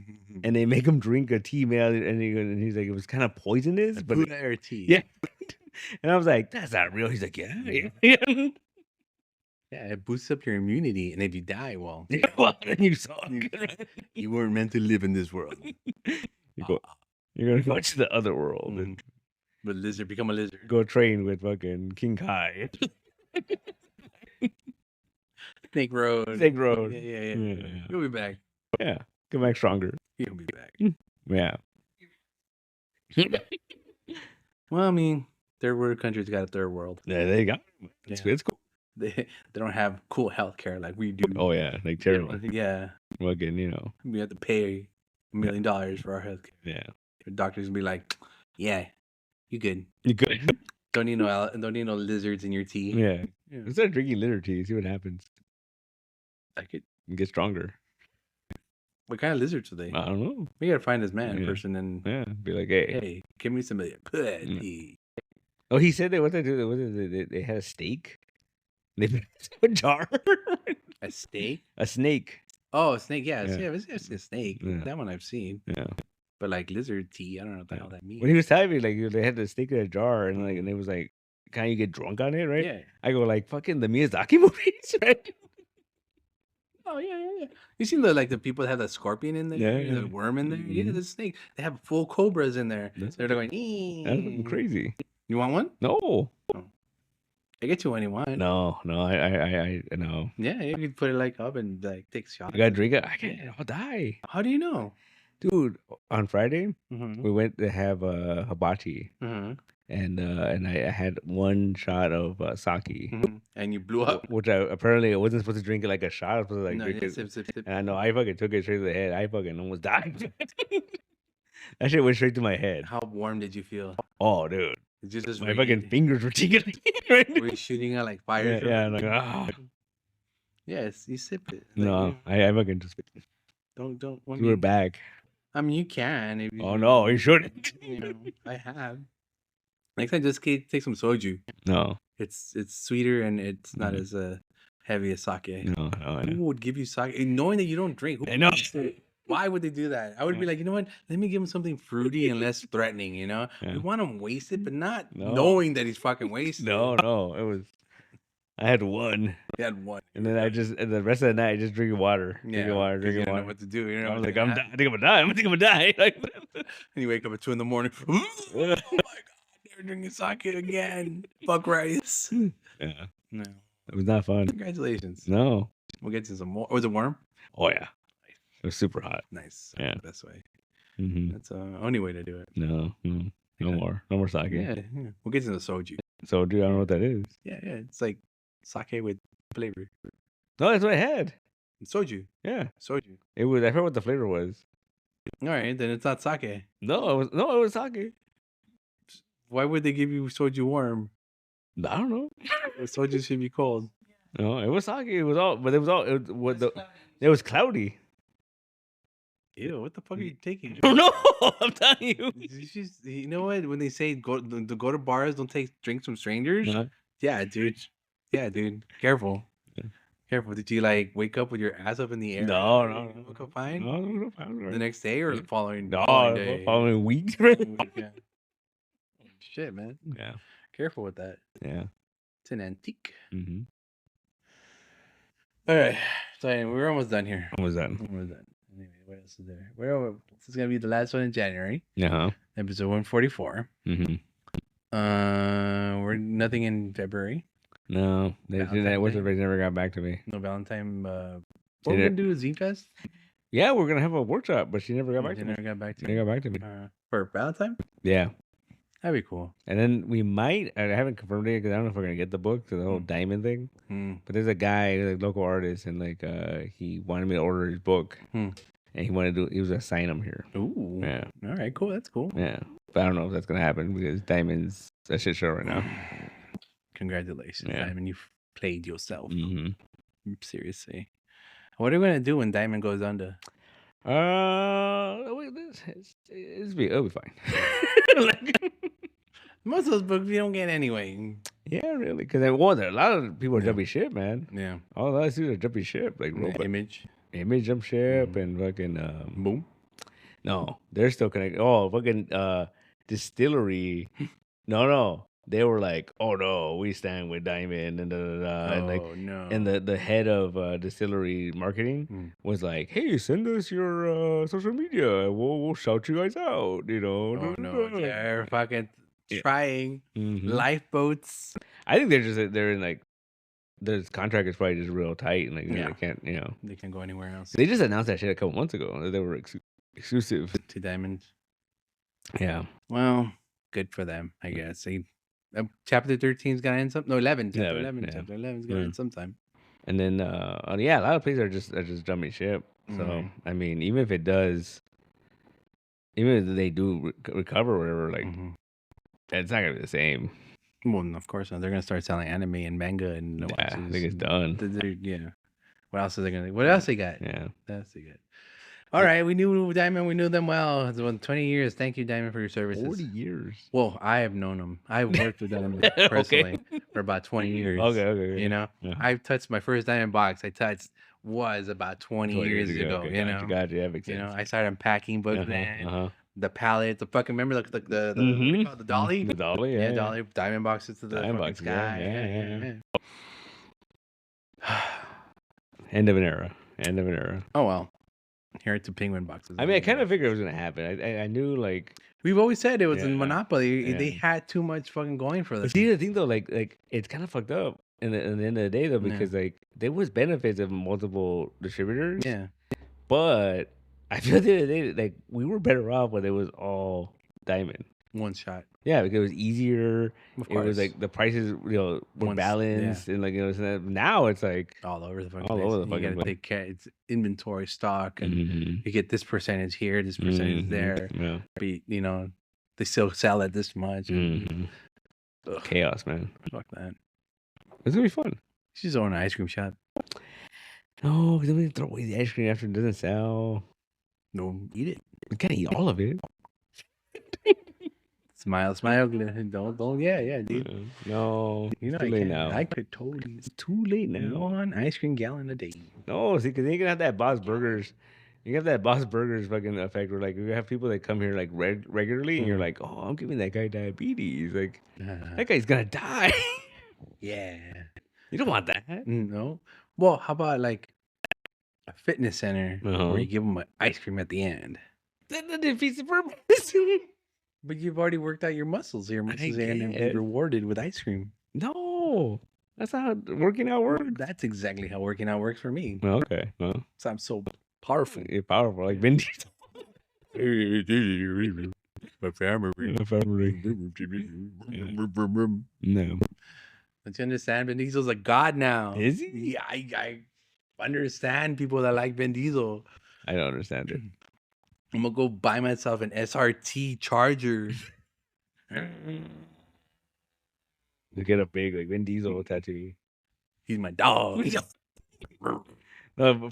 and they make him drink a tea made out of it, and he's like, it was kind of poisonous, but Pu'er tea. yeah. And I was like, that's not real. He's like, yeah. Yeah, it boosts up your immunity, and if you die, well, Well, then you suck. you weren't meant to live in this world. You're gonna go to the other world and But lizard, become a lizard. go train with fucking King Kai. Snake Road. Snake Road. Yeah. You'll be back. Yeah, come back stronger. You'll be back. Yeah. Well, I mean, third world countries got a third world. Yeah, they got it. It's cool. They don't have cool healthcare like we do. Oh yeah, like terrible. Yeah, Fucking, we have to pay $1 million for our healthcare. Yeah. The doctors gonna be like, "Yeah, you good. You good? Don't need no lizards in your tea." Yeah. Yeah. Start drinking litter tea. See what happens. Like it. And get stronger. What kind of lizards are they? I don't know. We gotta find this man Yeah. person and Yeah. Be like, hey. hey, give me some of that tea. Oh, he said that what they do? What did they had a steak. They put it in a jar. A steak? A snake. Oh, a snake. Yeah, Yeah. it's a snake. Yeah. That one I've seen. Yeah. But like lizard tea, I don't know what the hell that means. When he was telling me, like, they had the steak in a jar, and like, and it was like, can you get drunk on it, right? Yeah. I go like, fucking the Miyazaki movies, right? Oh yeah. You seen the people that have the scorpion in there? Yeah. The worm in there? Yeah, Mhm. the snake. They have full cobras in there. That's- They're going, That's fucking crazy. You want one? No. I get you one you want. No. I no. Yeah, you can put it like up and like take shots. I gotta drink it. I can't. I'll die, How do you know? dude. On Friday, Mm-hmm. we went to have hibachi, Mm-hmm. and I had one shot of sake, And you blew up. which apparently I wasn't supposed to drink it like a shot. I was supposed to like No, drink yeah, it. sip. And I know I fucking took it straight to the head. I fucking almost died. That shit went straight to my head. How warm did you feel? Oh, dude, Did you just my fucking fingers were tingling. Right? Were you shooting at like fire? Yeah, I'm like, ah. Yes, you sip it. Like, No, I fucking just don't. threw it back. I mean, you can. If you, Oh no, you shouldn't. You know, I have. Next time, just take some soju. No, It's sweeter and it's not Mhm. as heavy as sake. no, I Who know. would give you sake knowing that you don't drink? I know. Why would they do that? I would be like, you know what? Let me give him something fruity and less threatening. You know, Yeah. we want him wasted, but not No. knowing that he's fucking wasted. No, it was. I had one, He had one, and then and the rest of the night I just drinking water, drinking water, 'cause you drinking don't know water. what to do. You know, I was what like, to I have. think I'm gonna die. I think I'm gonna die. Like, And you wake up at 2 a.m. Oh my god, they're drinking sake again. Fuck rice. yeah, No, it was not fun. congratulations. No. We'll get to some more. Was it warm? Oh yeah, it was super hot. Nice. Yeah. That's the best way. Hmm. That's the only way to do it. No, no more sake. Yeah. We'll get to the soju. So, dude, I don't know what that is. Yeah. It's like sake with flavor. No, that's what I had. Soju. Yeah, Soju. it was. I forgot what the flavor was. All right, then it's not sake. No, it was sake. Why would they give you soju warm? I don't know. Soju should be cold. No, it was sake. It was all, but it was all. It was cloudy. Ew, what the fuck are you taking? I don't know. I'm telling you. You know what? When they say go to bars, don't take drinks from strangers. Uh-huh. Yeah, dude. Yeah, dude. Careful. Yeah. Careful. Did you like wake up with your ass up in the air? No. You woke up fine? No. The next day or the following day? Following week. Yeah. Shit, man. Yeah. Careful with that. Yeah. It's an antique. Mm-hmm. All right. So anyway, we're almost done here. What was that? Almost done. Anyway, what else is there? This is gonna be the last one in January. Uh-huh. Episode 144. Mm-hmm. We're nothing in February. No. Valentine's They never got back to me. No Valentine. What we're gonna do is Z-Fest? Yeah, we're gonna have a workshop, but she never got back She to me. never got back to They got back to me. For Valentine? Yeah. That'd be cool. And then we might, I haven't confirmed it because I don't know if we're going to get the book, the whole diamond thing. But there's a guy, like local artist, and like he wanted me to order his book. And he was going to sign him here. Ooh. Yeah. All right, cool. That's cool. Yeah. But I don't know if that's going to happen because Diamond's a shit show right now. Congratulations, Yeah. Diamond. You've played yourself. Mm-hmm. Seriously. What are we going to do when Diamond goes under? It'll be fine. Most of those books we don't get anyway. Yeah, really. Because there a lot of people are jumping ship, man. Yeah. All the dudes are jumping ship. Like Image jump ship and fucking Boom. No, they're still connected. Oh, fucking distillery. No. They were like, oh no, we stand with Diamond and and like no. and the head of distillery marketing was like, hey, send us your social media. We'll shout you guys out. You know. Oh no, they're fucking trying lifeboats. I think they're in like their contract is probably just real tight and like they can't they can't go anywhere else. They just announced that shit a couple months ago that they were exclusive to Diamond. Yeah. Well, good for them, I guess. Chapter 13's gonna end sometime. No, 11. Chapter 11. Yeah. Chapter 11's gonna end sometime. And then a lot of places are just jumping ship. So I mean, even if they do recover or whatever, like it's not gonna be the same. Well, of course not. They're gonna start selling anime and manga and I think it's done. Yeah. What else are they gonna? What else they got? Yeah. What else they got? All right, we knew Diamond. We knew them well. It's been 20 years. Thank you, Diamond, for your services. 40 years. Well, I have known them. I've worked with them personally for about 20 years. Okay. You know, I've touched my first Diamond box. Was about 20 years ago. Okay. You know, gotcha. Yeah, makes sense. You know, I started unpacking books then. The palette, the fucking remember the what do you call it, the dolly? The dolly, yeah. Dolly, diamond boxes to the Diamond fucking boxes, sky. Yeah. End of an era. Oh well. Here are two penguin boxes. I mean, I kind of figured it was gonna happen. I knew like we've always said it was in Yeah. Monopoly. Yeah. They had too much fucking going for But this. see the thing though, like it's kind of fucked up in the end of the day though, because like there was benefits of multiple distributors. Yeah. But I feel the other day like we were better off when it was all Diamond. One shot. Yeah, because it was easier. Of It was course. like the prices, were balanced, and like so now it's like all over the fucking all place. over the You fucking gotta place. take care. It's inventory stock, and Mhm. you get this percentage here, this percentage there. Yeah. But, you know, they still sell at this much. Mhm. Ugh, Chaos, man. fuck that. It's gonna be fun. She's own an ice cream shop. No, because then we throw away the ice cream after it doesn't sell. No, eat it. We can't eat all of it. Smile. Don't. Yeah, dude. No, You know, it's too I late can't. now. I could totally. It's too late now. One ice cream gallon a day. No, see, because then you can have that Boss Burgers. You have that Boss Burgers fucking effect where like you have people that come here like regularly, and you're like, oh, I'm giving that guy diabetes. Like that guy's gonna die. Yeah. You don't want that. No. Well, how about like a fitness center where you give them an ice cream at the end? That defeats the purpose. But you've already worked out your muscles. Your muscles are going to be rewarded with ice cream. No, that's not how working out works. That's exactly how working out works for me. Okay, well, So I'm so powerful. you're powerful, like Vin Diesel. My family. No, Don't you understand? Vin Diesel's a god now. is he? Yeah, I understand people that like Vin Diesel. I don't understand it. I'm gonna go buy myself an SRT Charger. To get a big like Vin Diesel tattoo. He's my dog. No,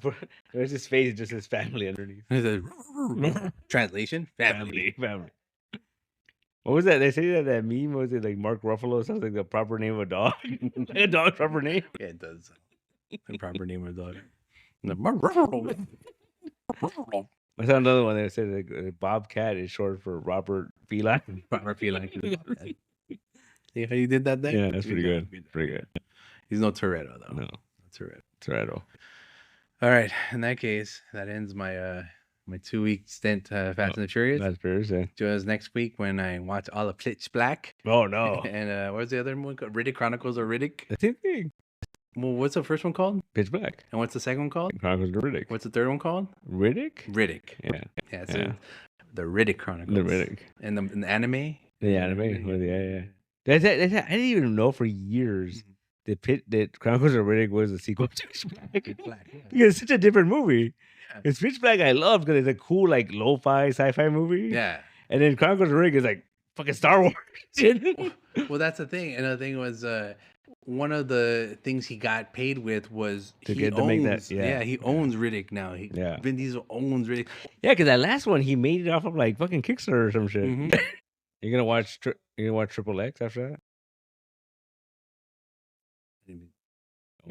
there's his face, just his family underneath. Translation: family. Family. What was that? They say that meme was it like Mark Ruffalo sounds like the proper name of a dog, like a dog's proper name. Yeah, it does. The proper name of a dog. I saw another one that said like, Bobcat is short for Robert Feline. Proper feeling. See how you did that there? Yeah, that's pretty good. Pretty good. He's no Toretto though. No, Toretto. Toretto. All right. In that case, that ends my my 2-week stint Fast and the Furious. That's Thursday. Join us next week when I watch all of Pitch Black. Oh no! And what's the other one called? Riddick Chronicles of Riddick. The same thing. Well, what's the first one called? Pitch Black. And what's the second one called? Chronicles of Riddick. What's the third one called? Riddick? Riddick. Yeah. Yeah. So Yeah. the Riddick Chronicles. The Riddick. And the anime. The anime. Yeah. I didn't even know for years that Chronicles of Riddick was a sequel to Pitch Black. Pitch Black. Yeah. Because it's such a different movie. Yeah. It's Pitch Black I love because it's a cool like lo-fi sci-fi movie. Yeah. And then Chronicles of Riddick is like fucking Star Wars. Well, that's the thing. Another thing was one of the things he got paid with was To he get to make that, owns- yeah. he owns Riddick now. Yeah. Vin Diesel owns Riddick. Yeah, because that last one he made it off of like fucking Kickstarter or some shit. Mhm. You're gonna watch Triple X after that?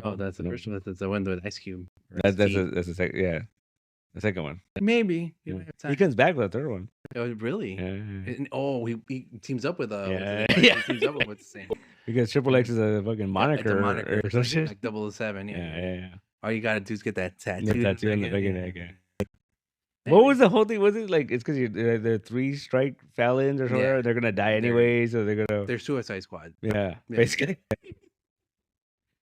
Oh, that's the no. first one. That's the one with Ice Cube. or That's Ice-T. the second. Yeah, the second one. Maybe. You Yeah. might have He time. comes back with the third one. Oh, really? Yeah. And- oh, he teams up with Yeah. He teams up with what's the same Because Triple X is a fucking moniker, moniker or some shit. like 007. Yeah. Yeah. All you gotta do is get that tattoo. Yeah, tattoo on the back of the Yeah. neck. Yeah. What was the whole thing? Was it like it's because they're 3 strike felons or something? Yeah. They're gonna die anyway, so they're gonna. They're Suicide Squad. Yeah, Yeah. basically.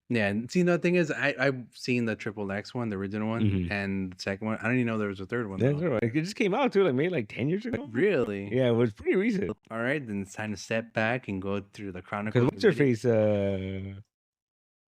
Yeah, and see, the thing is, I've seen the Triple X one, the original one, Mhm. and the second one. I didn't even know there was a third one. That's though. right. It just came out too, like maybe like 10 years ago. Really? Yeah, it was pretty recent. All right, then it's time to step back and go through the chronicles. Because of what's her Riddick. face?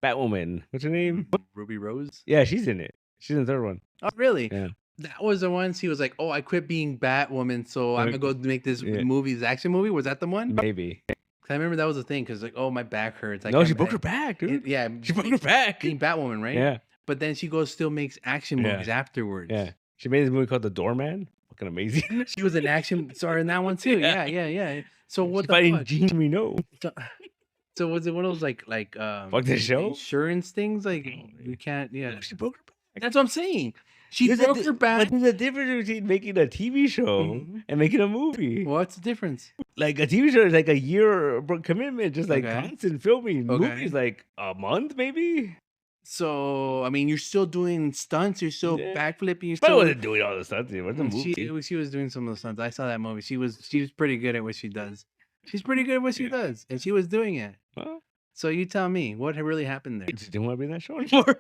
Batwoman. What's her name? Ruby Rose. Yeah, she's in it. She's in the third one. Oh, really? Yeah. That was the one. She was like, "Oh, I quit being Batwoman, so I'm gonna go make this Yeah. movie, this action movie." Was that the one? 'Cause Maybe. I remember that was the thing. Because like, oh, my back hurts. No, she broke her back, dude. Yeah, She broke her back. being Batwoman, right? Yeah, But then she goes still makes action Yeah. movies afterwards. yeah. She made this movie called The Doorman. Fucking amazing. She was an action star in that one too. Yeah, yeah. So what She's the fighting fuck? Jean Reno. So was it one of those like Fuck the show? insurance things? Like you can't. Yeah, No, she broke her back. that's what I'm saying. She There's a broke di- her back. But there's a difference between making a TV show Mhm. and making a movie. What's the difference? Like a TV show is like a year commitment, just like Okay. constant filming. Okay. Movies like a month, maybe. So I mean, you're still doing stunts. You're still Yeah. backflipping. You're But I still. wasn't doing all the stuff. It was a movie. She was doing some of the stunts. I saw that movie. She was pretty good at what she does. She's pretty good at what she does, and she was doing it. Well, So you tell me what really happened there. I just didn't want to be in that show anymore.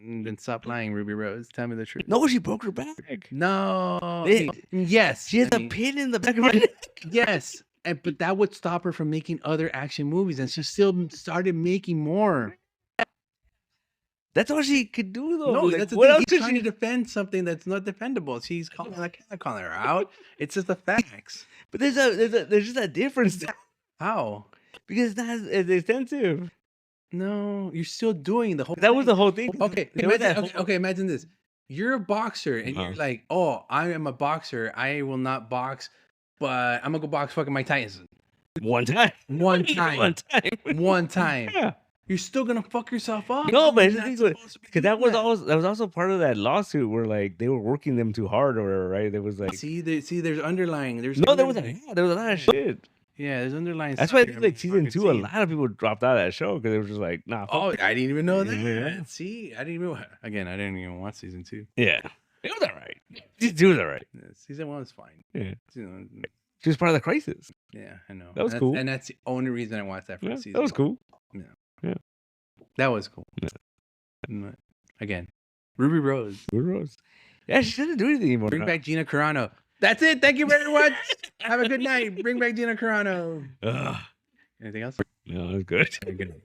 Then stop lying, Ruby Rose. Tell me the truth. No, she broke her back. No. Hey, Yes. She has I a mean, pin in the back of her neck. Yes. But that would stop her from making other action movies, and she still started making more. That's all she could do, though. No, Like, that's the what thing. else He's did trying to she? defend something that's not defendable. She's calling, I can't call her out. It's just the facts. But there's just a difference though, How? because it's not as extensive. No, you're still doing the whole. That was the thing. whole thing. Okay, There was that imagine, whole- okay, imagine this. You're a boxer, and you're Uh-huh. like, "Oh, I am a boxer. I will not box, but I'm gonna go box fucking Mike Tyson One time. one time, One time. one time." Yeah. You're still gonna fuck yourself up. No, but You're it's the not thing with- supposed to be Because that doing was also part of that lawsuit where like they were working them too hard or whatever, right? There was like See, there's underlying. There's no, there was underlying- there was a lot of shit. yeah, there's underlying. That's stuff why I here think like I'm season fucking 2, a seeing. lot of people dropped out of that show because they were just like, nah. Fuck Oh, it. I didn't even know that. Yeah. See, I didn't even. Again, I didn't even watch season 2. Yeah, it was alright. Season 2 was alright. Yeah, season 1 was fine. Yeah, Season one- she was part of the crisis. yeah, I know. That was And cool. and that's the only reason I watched that Yeah, first season. that was cool. That was cool. Yeah. Mm, Again, Ruby Rose. Good Rose. Yeah, she doesn't do anything anymore. Bring back Gina Carano. That's it. Thank you very much. Have a good night. Bring back Gina Carano. Ugh. Anything else? No, that's good. Very good.